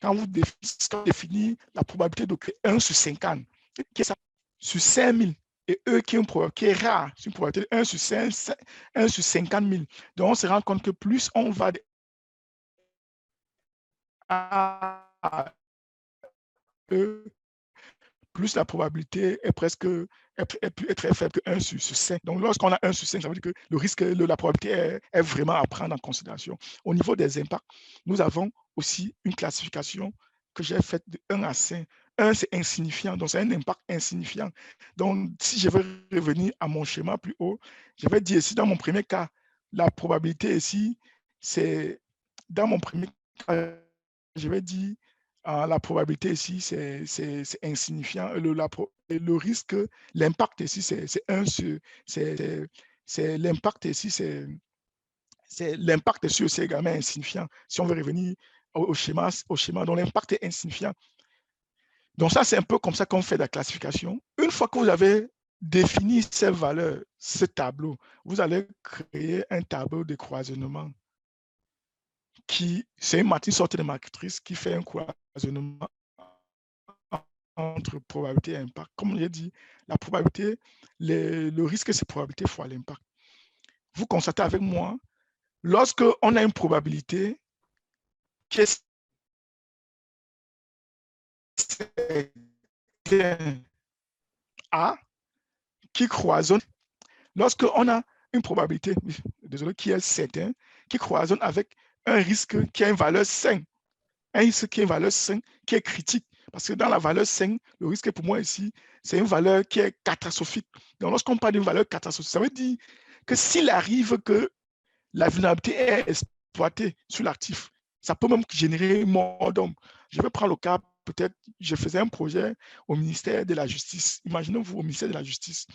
quand vous définissez la probabilité de 1 sur 50, qui est ça, sur 5000, et E qui est une probabilité qui est rare, c'est une probabilité de 1 sur 5, 1 sur 50 000. Donc on se rend compte que plus on va à E, plus la probabilité est presque est très faible que 1 sur 5. Donc, lorsqu'on a 1 sur 5, ça veut dire que le risque, la probabilité est vraiment à prendre en considération. Au niveau des impacts, nous avons aussi une classification que j'ai faite de 1 à 5. 1, c'est insignifiant, donc c'est un impact insignifiant. Donc, si je veux revenir à mon schéma plus haut, je vais dire ici, dans mon premier cas, la probabilité ici, c'est, dans mon premier cas, je vais dire la probabilité ici, c'est insignifiant. Le risque, l'impact ici, c'est 1 sur. C'est l'impact ici, c'est l'impact ici aussi également insignifiant. Si on veut revenir au schéma, donc l'impact est insignifiant. Donc, ça, c'est un peu comme ça qu'on fait la classification. Une fois que vous avez défini ces valeurs, ce tableau, vous allez créer un tableau de croisonnement c'est une sorte de matrice qui fait un croisonnement entre probabilité et impact. Comme j'ai dit, la probabilité, le risque, c'est probabilité fois l'impact. Vous constatez avec moi, lorsque on a une probabilité, qui est A qui croisonne, lorsqu'on a une probabilité, désolé, qui est certain, qui croisonne avec un risque qui a une valeur 5, un risque qui a une valeur 5, qui est critique. Parce que dans la valeur 5, le risque pour moi ici, c'est une valeur qui est catastrophique. Donc, lorsqu'on parle d'une valeur catastrophique, ça veut dire que s'il arrive que la vulnérabilité est exploitée sur l'actif, ça peut même générer mort d'homme. Je vais prendre le cas, peut-être, je faisais un projet au ministère de la Justice. Imaginez-vous au ministère de la Justice,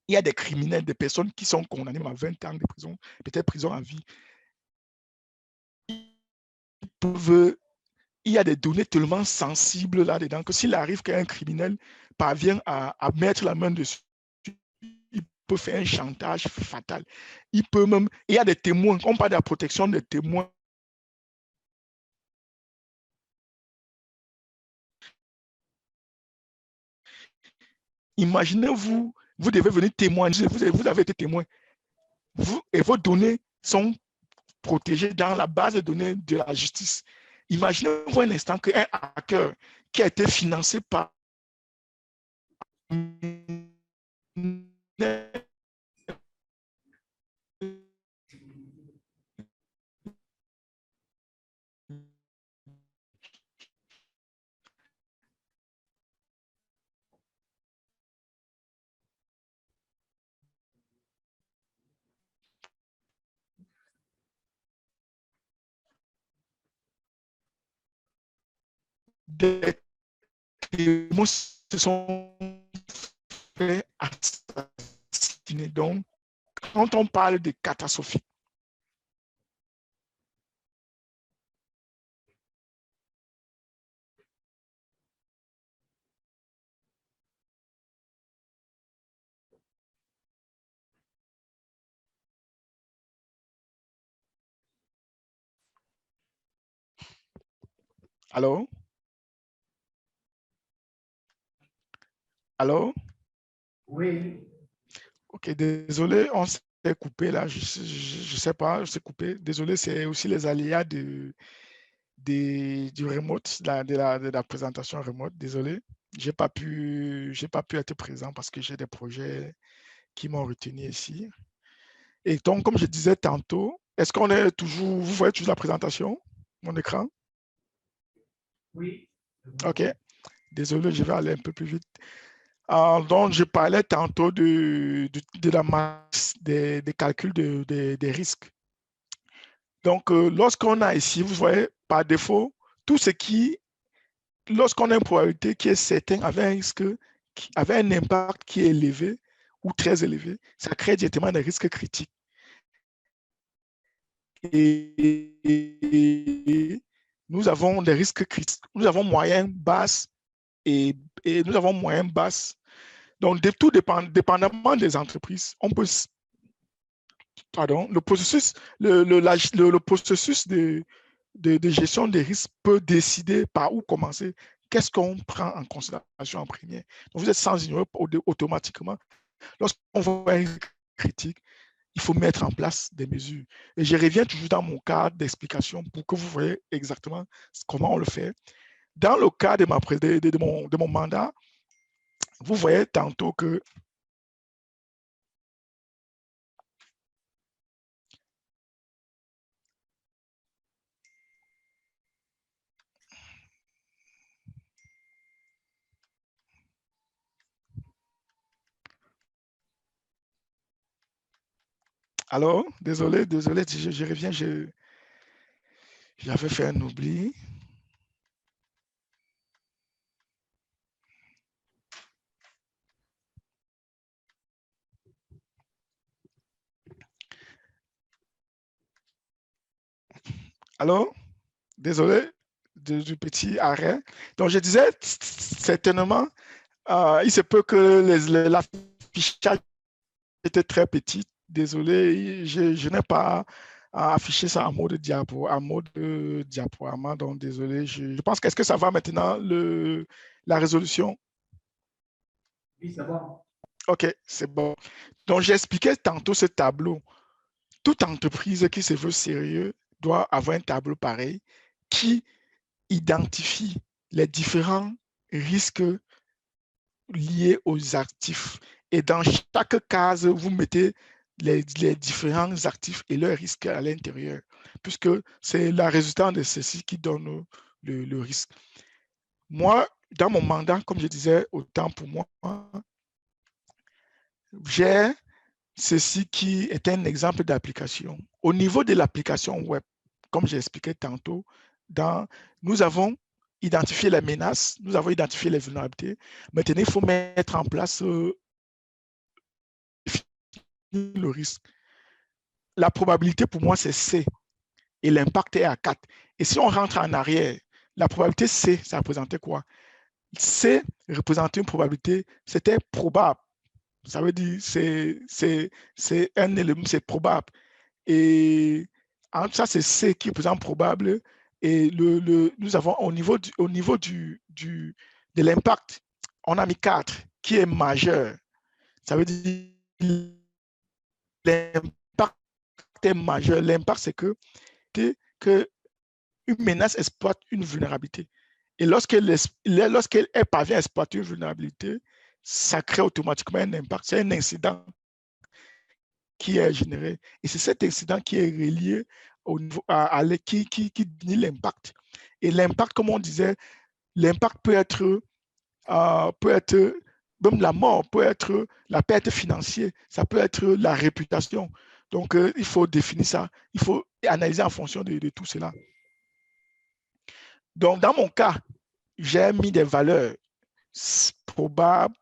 il y a des criminels, des personnes qui sont condamnées à 20 ans de prison, peut-être prison à vie. Il y a des données tellement sensibles là-dedans que s'il arrive qu'un criminel parvient à mettre la main dessus, il peut faire un chantage fatal. Il peut même, il y a des témoins, on parle de la protection des témoins. Imaginez-vous, vous devez venir témoigner, vous avez été témoin, et vos données sont protégées dans la base de données de la justice. Imaginez-vous un instant qu'un hacker qui a été financé par des témoins se sont fait assassiner. Donc, quand on parle de catastrophe, allô? Allô? Oui. Ok, désolé, on s'est coupé là, je sais pas, je s'est coupé. Désolé, c'est aussi les aléas du remote, de la présentation remote. Désolé, j'ai pas pu être présent parce que j'ai des projets qui m'ont retenu ici. Et donc, comme je disais tantôt, est-ce qu'on est toujours, vous voyez toujours la présentation, mon écran? Oui. Ok, désolé, je vais aller un peu plus vite. Donc, je parlais tantôt de la masse des calculs des risques. Donc, lorsqu'on a ici, vous voyez, par défaut, tout ce qui, lorsqu'on a une probabilité qui est certaine avec un risque, avec un impact qui est élevé ou très élevé, ça crée directement des risques critiques. Et nous avons des risques critiques, nous avons moyen, basse et nous avons moyen, basse. Donc, tout dépendamment des entreprises, on peut, pardon, le processus de gestion des risques peut décider par où commencer. Qu'est-ce qu'on prend en considération en premier? Donc, vous êtes sans ignorer automatiquement. Lorsqu'on voit un risque critique, il faut mettre en place des mesures. Et je reviens toujours dans mon cadre d'explication pour que vous voyez exactement comment on le fait. Dans le cas de mon mandat, vous voyez tantôt que alors, désolé, je reviens, j'avais fait un oubli. Alors, désolé du petit arrêt. Donc, je disais, certainement, il se peut que l'affichage était très petit. Désolé, je n'ai pas affiché ça en mode diaporama. Donc, désolé. Je pense qu'est-ce que ça va maintenant, la résolution? Oui, c'est bon. OK, c'est bon. Donc, j'expliquais tantôt ce tableau. Toute entreprise qui se veut sérieux doit avoir un tableau pareil qui identifie les différents risques liés aux actifs. Et dans chaque case, vous mettez les différents actifs et leurs risques à l'intérieur, puisque c'est la résultante de ceci qui donne le risque. Moi, dans mon mandat, comme je disais, autant pour moi, j'ai ceci qui est un exemple d'application. Au niveau de l'application web, comme j'ai expliqué tantôt, nous avons identifié les menaces, nous avons identifié les vulnérabilités. Maintenant, il faut mettre en place le risque. La probabilité pour moi, c'est C et l'impact est à 4. Et si on rentre en arrière, la probabilité C, ça représentait quoi? C représentait une probabilité, c'était probable. Ça veut dire c'est un élément, c'est probable. Et ça, c'est C qui représente probable. Et nous avons au niveau de l'impact, on a mis 4 qui est majeur. Ça veut dire l'impact est majeur. L'impact, c'est que une menace exploite une vulnérabilité. Et lorsqu'elle parvient à exploiter une vulnérabilité, ça crée automatiquement un impact. C'est un incident qui est généré. Et c'est cet incident qui est relié au niveau, qui définit l'impact. Et l'impact, comme on disait, l'impact peut être même la mort, peut être la perte financière, ça peut être la réputation. Donc, il faut définir ça, il faut analyser en fonction de tout cela. Donc, dans mon cas, j'ai mis des valeurs probables,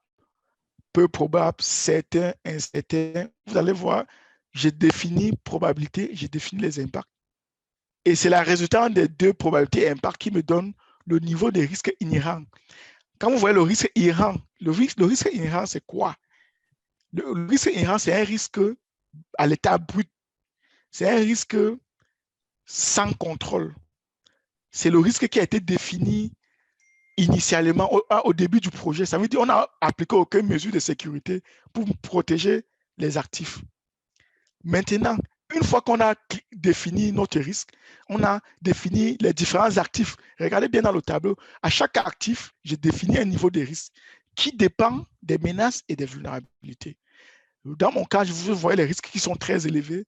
peu probables, certains, incertains. Vous allez voir, j'ai défini probabilité, j'ai défini les impacts. Et c'est la résultante des deux probabilités et impacts qui me donne le niveau des risques inhérents. Quand vous voyez le risque inhérent, le risque inhérent, c'est quoi? Le risque inhérent, c'est un risque à l'état brut. C'est un risque sans contrôle. C'est le risque qui a été défini initialement au début du projet. Ça veut dire qu'on n'a appliqué aucune mesure de sécurité pour protéger les actifs. Maintenant, une fois qu'on a défini notre risque, on a défini les différents actifs. Regardez bien dans le tableau. À chaque actif, j'ai défini un niveau de risque qui dépend des menaces et des vulnérabilités. Dans mon cas, vous voyez les risques qui sont très élevés,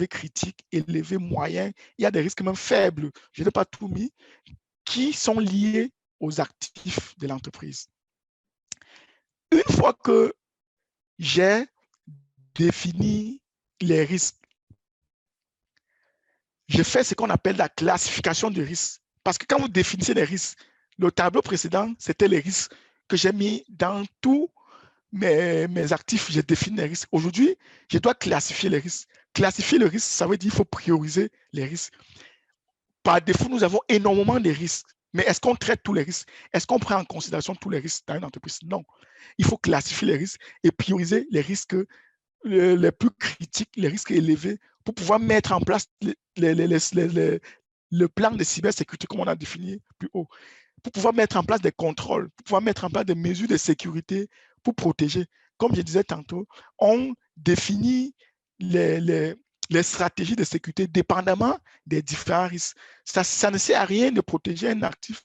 critiques, élevés, moyens. Il y a des risques même faibles, je n'ai pas tout mis, qui sont liés aux actifs de l'entreprise. Une fois que j'ai défini les risques, je fais ce qu'on appelle la classification de risques. Parce que quand vous définissez les risques, le tableau précédent, c'était les risques que j'ai mis dans tous mes actifs, j'ai défini les risques. Aujourd'hui, je dois classifier les risques. Classifier le risque, ça veut dire qu'il faut prioriser les risques. Par défaut, nous avons énormément de risques. Mais est-ce qu'on traite tous les risques? Est-ce qu'on prend en considération tous les risques dans une entreprise? Non. Il faut classifier les risques et prioriser les risques les plus critiques, les risques élevés, pour pouvoir mettre en place le plan de cybersécurité comme on a défini plus haut, pour pouvoir mettre en place des contrôles, pour pouvoir mettre en place des mesures de sécurité pour protéger. Comme je disais tantôt, on définit les stratégies de sécurité dépendamment des différents risques. Ça ne sert à rien de protéger un actif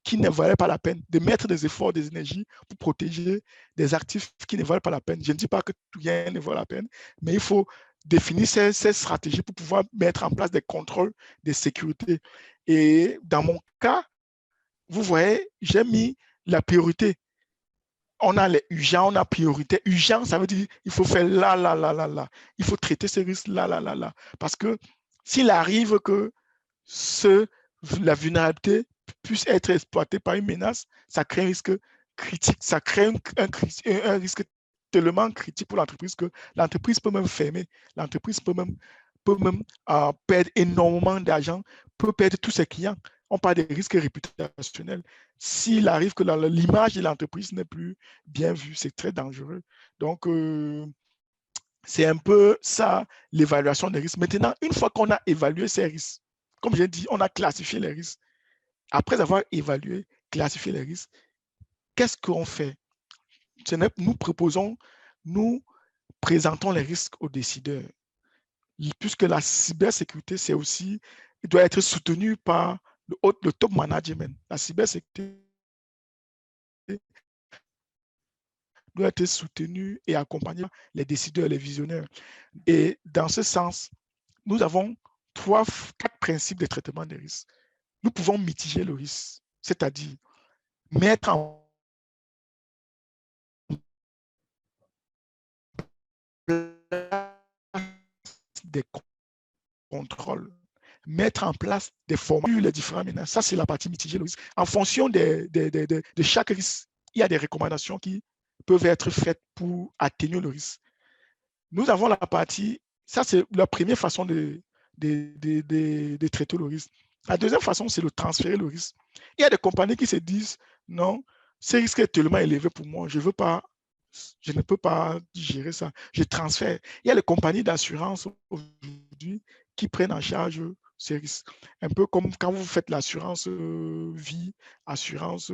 qui ne valait pas la peine, de mettre des efforts, des énergies pour protéger des actifs qui ne valent pas la peine. Je ne dis pas que rien ne vaut la peine, mais il faut définir ces stratégies pour pouvoir mettre en place des contrôles de sécurité. Et dans mon cas, vous voyez, j'ai mis la priorité. On a les urgents, on a priorité. Urgent, ça veut dire il faut faire là, là, là, là, là. Il faut traiter ces risques là, là, là, là. Parce que s'il arrive que la vulnérabilité puisse être exploitée par une menace, ça crée un risque critique, ça crée un risque tellement critique pour l'entreprise que l'entreprise peut même fermer. L'entreprise peut même perdre énormément d'argent, peut perdre tous ses clients. On parle des risques réputationnels. S'il arrive que l'image de l'entreprise n'est plus bien vue, c'est très dangereux. Donc, c'est un peu ça, l'évaluation des risques. Maintenant, une fois qu'on a évalué ces risques, comme j'ai dit, on a classifié les risques. Après avoir évalué, classifié les risques, qu'est-ce qu'on fait? Nous présentons les risques aux décideurs. puisque la cybersécurité, c'est aussi, il doit être soutenu par le top management. La cybersécurité doit être soutenue et accompagnée par les décideurs, les visionnaires. Et dans ce sens, nous avons quatre principes de traitement des risques. Nous pouvons mitiger le risque, c'est-à-dire mettre en place des contrôles, mettre en place des formations sur les différents menaces. Ça, c'est la partie mitiger le risque. En fonction de chaque risque, il y a des recommandations qui peuvent être faites pour atténuer le risque. Nous avons la partie, ça c'est la première façon de traiter le risque. La deuxième façon, c'est de transférer le risque. Il y a des compagnies qui se disent, non, ce risque est tellement élevé pour moi, je ne peux pas gérer ça. Je transfère. Il y a les compagnies d'assurance aujourd'hui qui prennent en charge ces risques. Un peu comme quand vous faites l'assurance vie, assurance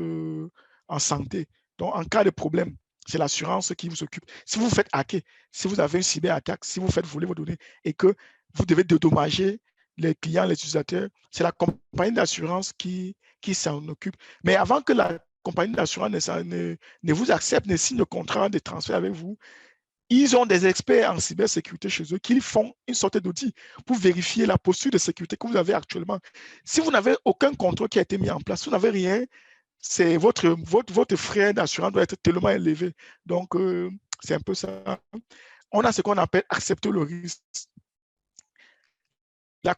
en santé. Donc, en cas de problème, c'est l'assurance qui vous occupe. Si vous vous faites hacker, si vous avez une cyberattaque, si vous faites voler vos données et que vous devez dédommager les clients, les utilisateurs, c'est la compagnie d'assurance qui s'en occupe. Mais avant que la compagnie d'assurance ne vous accepte, ne signe le contrat de transfert avec vous, ils ont des experts en cybersécurité chez eux qui font une sorte d'outil pour vérifier la posture de sécurité que vous avez actuellement. Si vous n'avez aucun contrôle qui a été mis en place, vous n'avez rien, c'est votre frais d'assurance doit être tellement élevé. Donc, c'est un peu ça. On a ce qu'on appelle accepter le risque. La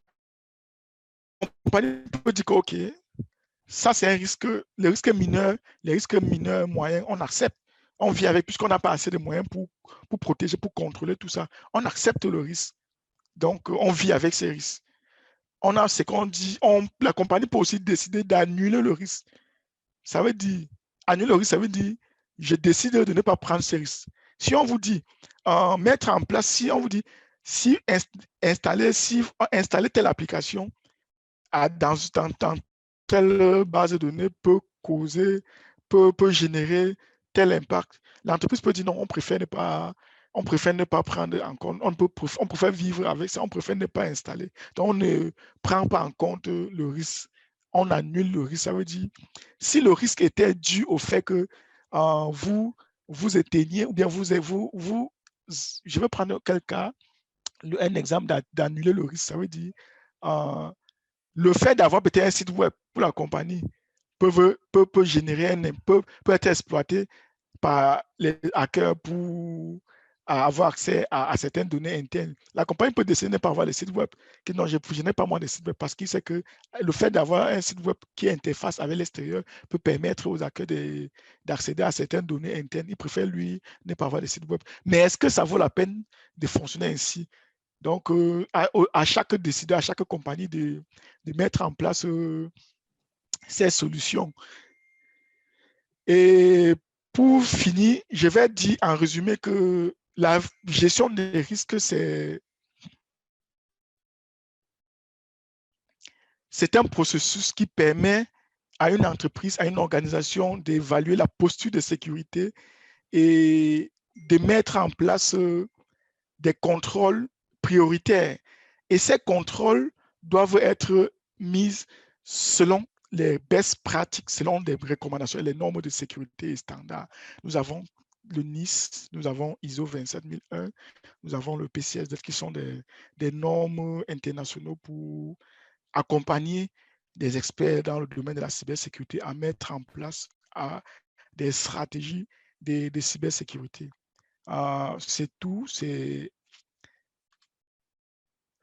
compagnie peut dire que, OK, ça, c'est un risque, les risques mineurs, moyens, on accepte. On vit avec, puisqu'on n'a pas assez de moyens pour protéger, pour contrôler tout ça. On accepte le risque. Donc, on vit avec ces risques. On a ce qu'on dit, la compagnie peut aussi décider d'annuler le risque. Ça veut dire, annuler le risque, ça veut dire, je décide de ne pas prendre ces risques. Si on vous dit, mettre en place, si on vous dit, si installer telle application dans telle base de données peut générer tel impact. L'entreprise peut dire non, on préfère ne pas prendre en compte, on préfère vivre avec ça, on préfère ne pas installer. Donc, on ne prend pas en compte le risque. On annule le risque. Ça veut dire, si le risque était dû au fait que vous éteignez, ou bien je vais prendre quel cas, un exemple d'annuler le risque. Ça veut dire, le fait d'avoir peut-être un site web pour la compagnie peut générer peut être exploité par les hackers pour avoir accès à certaines données internes. La compagnie peut décider de ne pas avoir les sites web, que non, je n'ai pas moi de site web parce qu'il sait que le fait d'avoir un site web qui interface avec l'extérieur peut permettre aux hackers d'accéder à certaines données internes. Il préfère, lui, ne pas avoir de site web. Mais est-ce que ça vaut la peine de fonctionner ainsi? Donc, à chaque décideur, à chaque compagnie de mettre en place ces solutions. Et pour finir, je vais dire en résumé que la gestion des risques, c'est un processus qui permet à une entreprise, à une organisation d'évaluer la posture de sécurité et de mettre en place des contrôles prioritaires. Et ces contrôles doivent être mis selon les best pratiques, selon les recommandations et les normes de sécurité et standards. Nous avons le NIST, nous avons ISO 27001, nous avons le PCI-DSS qui sont des normes internationaux pour accompagner des experts dans le domaine de la cybersécurité à mettre en place des stratégies de cybersécurité. C'est tout. C'est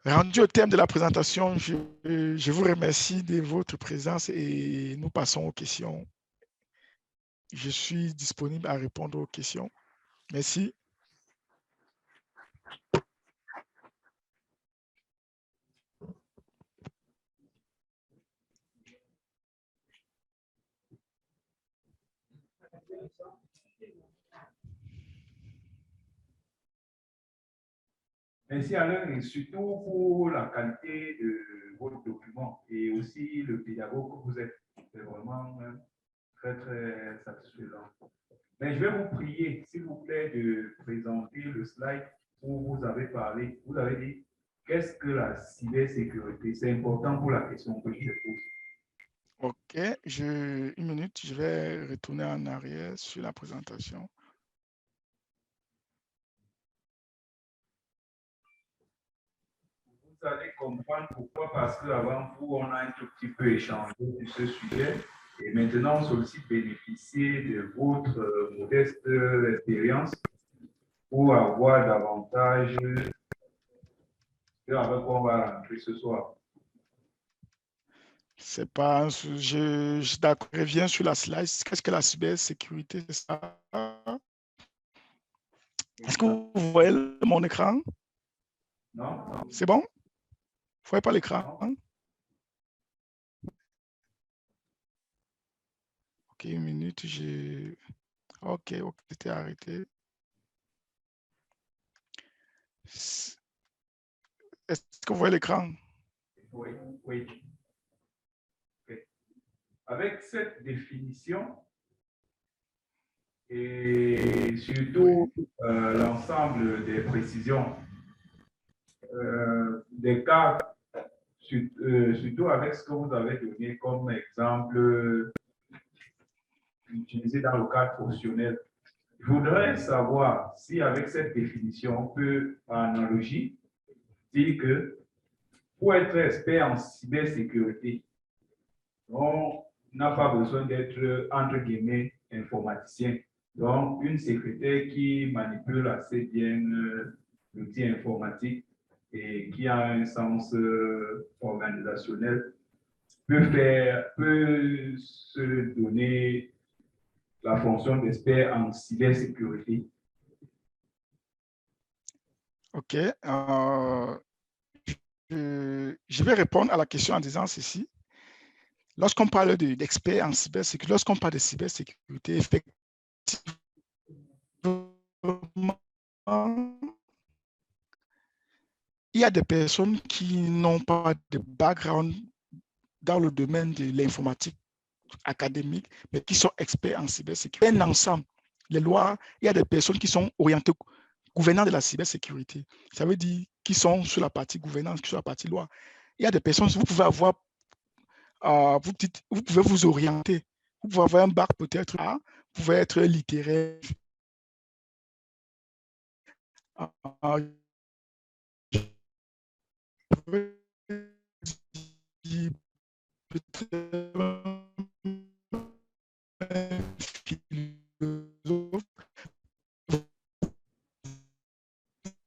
rendu au terme de la présentation. Je vous remercie de votre présence et nous passons aux questions. Je suis disponible à répondre aux questions. Merci. Merci Alain, et surtout pour la qualité de votre document et aussi le pédagogue que vous êtes. C'est vraiment très, très satisfaisant. Mais je vais vous prier, s'il vous plaît, de présenter le slide où vous avez parlé. Vous avez dit qu'est-ce que la cybersécurité? C'est important pour la question que je te pose. OK, une minute, je vais retourner en arrière sur la présentation. Vous allez comprendre pourquoi, parce qu'avant vous, on a un tout petit peu échangé sur ce sujet. Et maintenant, on sollicite bénéficier de votre modeste expérience pour avoir davantage de avec quoi on va rentrer ce soir. C'est pas un sujet, d'accord, je reviens sur la slide. Qu'est-ce que la cybersécurité, c'est ça? Est-ce que vous voyez mon écran? Non? C'est bon? Vous ne voyez pas l'écran? Non? OK, une minute, OK, c'était arrêté. Est-ce que vous voyez l'écran? Oui, oui. Okay. Avec cette définition et surtout l'ensemble des précisions, des cas, surtout avec ce que vous avez donné comme exemple utilisé dans le cadre professionnel, je voudrais savoir si avec cette définition, on peut, par analogie, dire que pour être expert en cybersécurité, on n'a pas besoin d'être, entre guillemets, informaticien. Donc, une secrétaire qui manipule assez bien l'outil informatique et qui a un sens organisationnel peut se donner la fonction d'expert en cybersécurité. OK. Je vais répondre à la question en disant ceci. Lorsqu'on parle d'experts en cybersécurité, lorsqu'on parle de cybersécurité, effectivement, il y a des personnes qui n'ont pas de background dans le domaine de l'informatique académique, mais qui sont experts en cybersécurité. Un ensemble, les lois, il y a des personnes qui sont orientées gouvernants de la cybersécurité. Ça veut dire qui sont sur la partie gouvernance, sur la partie loi. Il y a des personnes, vous pouvez avoir, vous pouvez vous orienter. Vous pouvez avoir un bac peut-être A, vous pouvez être littéraire.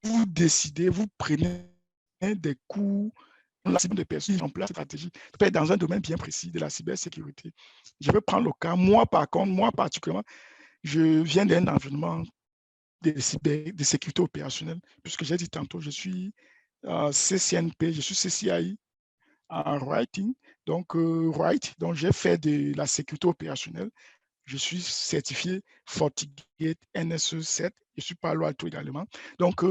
Vous décidez, vous prenez des cours de personnes en place stratégie peut être dans un domaine bien précis de la cybersécurité. Je vais prendre le cas. Moi, par contre, moi particulièrement, je viens d'un environnement de sécurité opérationnelle, puisque j'ai dit tantôt, je suis CCNP, je suis CCI en writing, donc donc j'ai fait de la sécurité opérationnelle. Je suis certifié FortiGate NSE 7. Je suis Palo Alto également. Donc,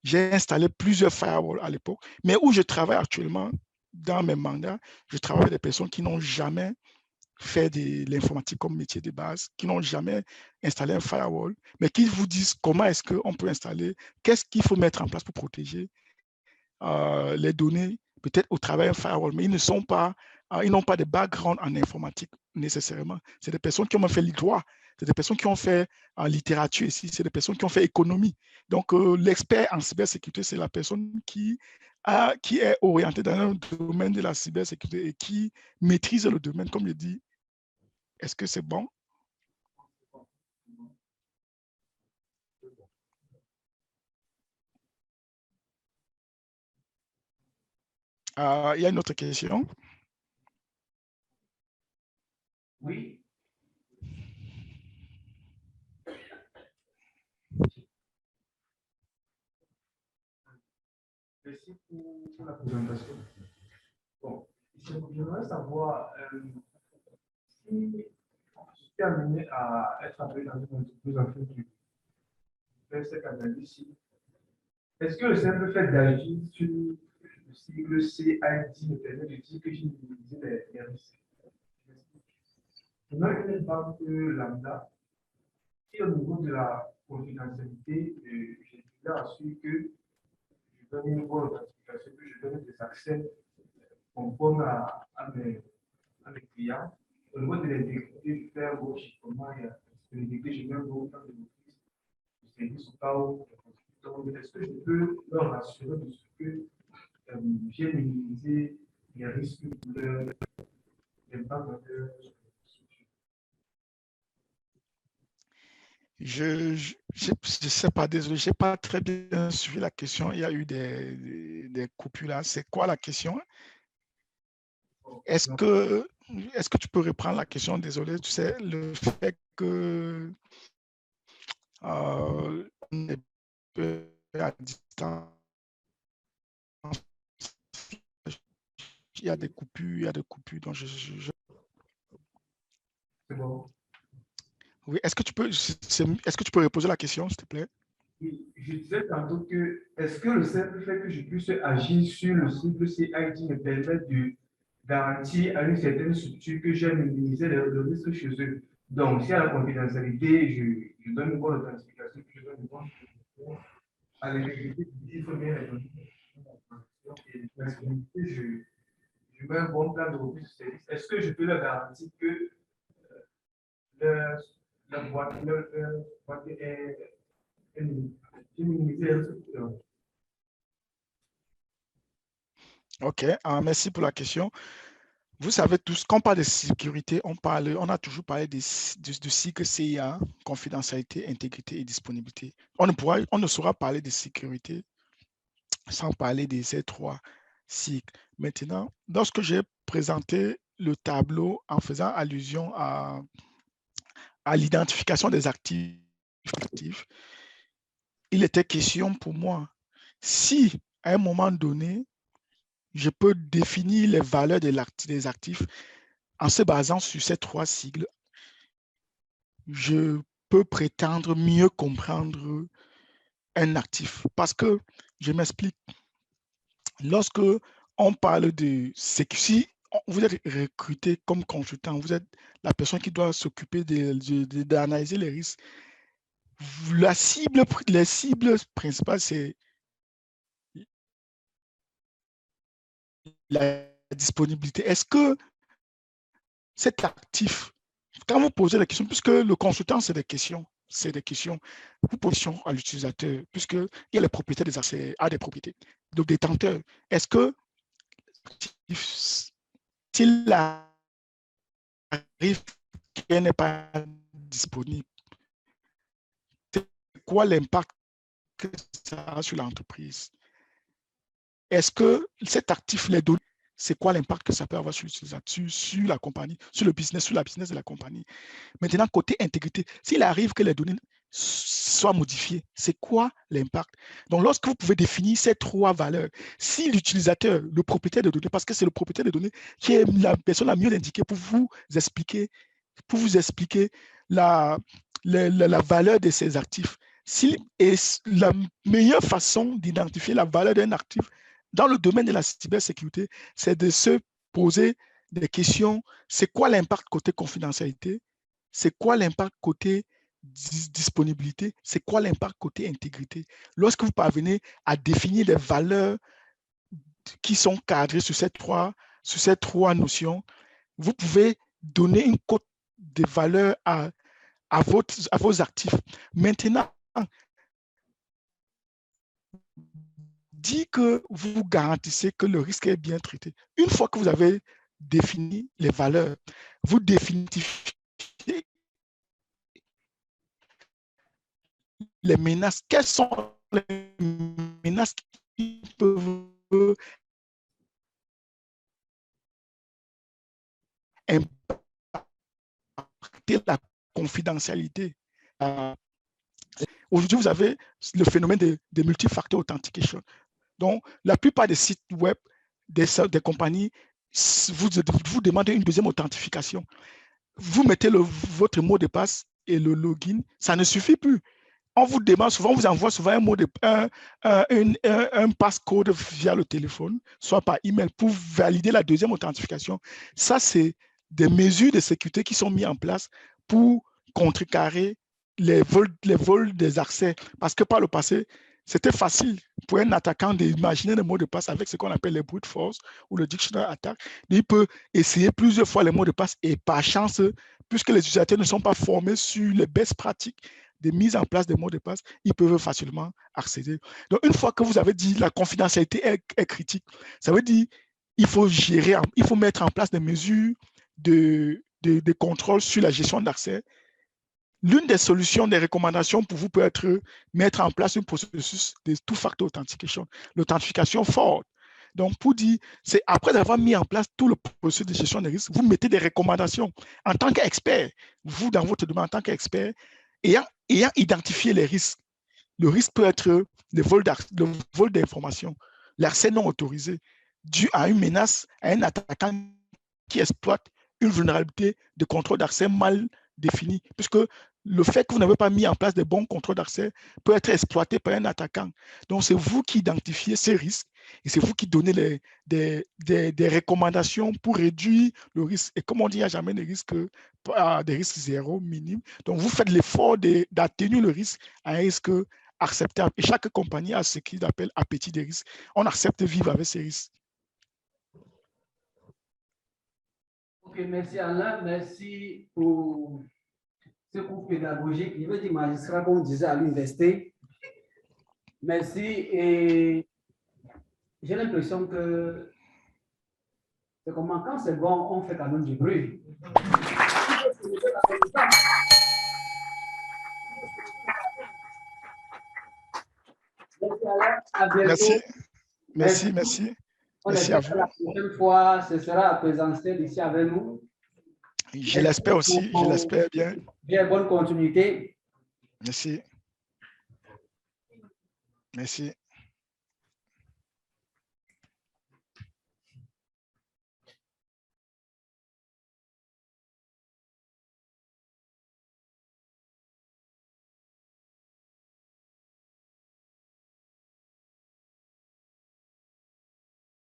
j'ai installé plusieurs firewalls à l'époque. Mais où je travaille actuellement, dans mes mandats, je travaille avec des personnes qui n'ont jamais fait de l'informatique comme métier de base, qui n'ont jamais installé un firewall, mais qui vous disent comment est-ce qu'on peut installer, qu'est-ce qu'il faut mettre en place pour protéger les données, peut-être au travers d'un firewall, mais ils n'ont pas de background en informatique nécessairement. C'est des personnes qui ont fait le droit, c'est des personnes qui ont fait en littérature ici, c'est des personnes qui ont fait économie. Donc, l'expert en cybersécurité, c'est la personne qui est orientée dans un domaine de la cybersécurité et qui maîtrise le domaine, comme je dis. Est-ce que c'est bon? Il y a une autre question. Oui. Merci pour la présentation. Bon, j'aimerais savoir si je suis amené à être appelé dans une entreprise en fait du faire cette analyse. Est-ce que le simple fait d'agir sur le cycle CID me permet de dire que j'ai minimisé les risques? On a une banque lambda et au niveau de la confidentialité, j'ai déjà assuré que je donne une bonne authentification, que je donne des accès conformes à mes clients. Au niveau de l'intégrité, je fais un beau chiffrement, il y a l'intégrité, je mets un beau plan de l'office, le service au cas où. Donc, est-ce que je peux leur rassurer de ce que j'ai minimisé les risques pour l'impact de leur structure? Je ne sais pas, désolé, je n'ai pas très bien suivi la question. Il y a eu des coupures là. C'est quoi la question? Est-ce que tu peux reprendre la question? Désolé, tu sais, le fait que on est à distance, il y a des coupures. Donc C'est bon. Oui, est-ce que tu peux reposer la question, s'il te plaît? Oui, je disais tantôt que est-ce que le simple fait que je puisse agir sur le cible CID me permet de garantir à une certaine structure que j'ai minimisé le risque chez eux? Donc, si à la confidentialité, je donne une bonne authentification, je donne une bonne authentification, à l'intégrité, il faut bien la donner. Et la disponibilité, je mets un bon plan de reprise de service. Est-ce que je peux leur garantir que la boîte est minimisée? OK, merci pour la question. Vous savez tous, quand on parle de sécurité, on a toujours parlé de cycle CIA, confidentialité, intégrité et disponibilité. On ne saura parler de sécurité sans parler de ces trois cycles. Maintenant, lorsque j'ai présenté le tableau en faisant allusion à l'identification des actifs, il était question pour moi, si à un moment donné, je peux définir les valeurs des actifs en se basant sur ces trois sigles, je peux prétendre mieux comprendre un actif. Parce que, je m'explique, lorsque on parle de sécurité, si vous êtes recruté comme consultant, vous êtes la personne qui doit s'occuper d'analyser les risques. Les cibles principales, c'est la disponibilité. Est-ce que cet actif, quand vous posez la question, puisque le consultant, c'est des questions, vous posez à l'utilisateur, puisqu'il y a les propriétaires des accès à des propriétés. Donc, détenteur, est-ce que s'il arrive qu'elle n'est pas disponible, c'est quoi l'impact que ça a sur l'entreprise? Est-ce que cet actif, les données, c'est quoi l'impact que ça peut avoir sur l'utilisateur, sur la compagnie, sur la business de la compagnie? Maintenant, côté intégrité, s'il arrive que les données soient modifiées, c'est quoi l'impact? Donc, lorsque vous pouvez définir ces trois valeurs, si l'utilisateur, le propriétaire de données, parce que c'est le propriétaire de données qui est la personne la mieux indiquée pour vous expliquer la valeur de ces actifs. Et la meilleure façon d'identifier la valeur d'un actif dans le domaine de la cybersécurité, c'est de se poser des questions. C'est quoi l'impact côté confidentialité? C'est quoi l'impact côté disponibilité? C'est quoi l'impact côté intégrité? Lorsque vous parvenez à définir des valeurs qui sont cadrées sur ces trois notions, vous pouvez donner une cote de valeur à vos actifs. Maintenant, dit que vous garantissez que le risque est bien traité. Une fois que vous avez défini les valeurs, vous définifiez les menaces. Quelles sont les menaces qui peuvent impacter la confidentialité? Aujourd'hui, vous avez le phénomène de multifactor authentication. Donc, la plupart des sites web, des compagnies, vous demandez une deuxième authentification. Vous mettez votre mot de passe et le login, ça ne suffit plus. On vous demande souvent, on vous envoie souvent un passcode via le téléphone, soit par email, pour valider la deuxième authentification. Ça, c'est des mesures de sécurité qui sont mises en place pour contrecarrer les vols des accès. Parce que par le passé, c'était facile pour un attaquant d'imaginer le mot de passe avec ce qu'on appelle les brute force ou le dictionary attack. Il peut essayer plusieurs fois les mots de passe et par chance, puisque les utilisateurs ne sont pas formés sur les best pratiques de mise en place des mots de passe, ils peuvent facilement accéder. Donc, une fois que vous avez dit la confidentialité est critique, ça veut dire il faut gérer, il faut mettre en place des mesures de contrôle sur la gestion d'accès. L'une des solutions, des recommandations pour vous peut être mettre en place un processus de two-factor authentication, l'authentification forte. Donc, pour dire, c'est après avoir mis en place tout le processus de gestion des risques, vous mettez des recommandations en tant qu'expert. Vous, dans votre domaine, en tant qu'expert, ayant identifié les risques. Le risque peut être le vol d'informations, l'accès non autorisé, dû à une menace, à un attaquant qui exploite une vulnérabilité de contrôle d'accès mal définie, puisque le fait que vous n'avez pas mis en place de bons contrôles d'accès peut être exploité par un attaquant. Donc, c'est vous qui identifiez ces risques et c'est vous qui donnez des recommandations pour réduire le risque. Et comme on dit, il n'y a jamais de risque, des risques zéro, minimes. Donc, vous faites l'effort d'atténuer le risque à un risque acceptable. Et chaque compagnie a ce qu'il appelle appétit des risques. On accepte de vivre avec ces risques. Ok, merci Alain, merci pour ce cours pédagogique. Je veux dire magistrat, comme on disait à l'université. Merci et j'ai l'impression que c'est comment quand c'est bon, on fait quand même du bruit. Merci Alain, à bientôt. Merci. Merci à vous. La prochaine fois, ce sera à présentiel ici avec nous. Je l'espère aussi, je l'espère bien. Bien, bonne continuité. Merci. Merci.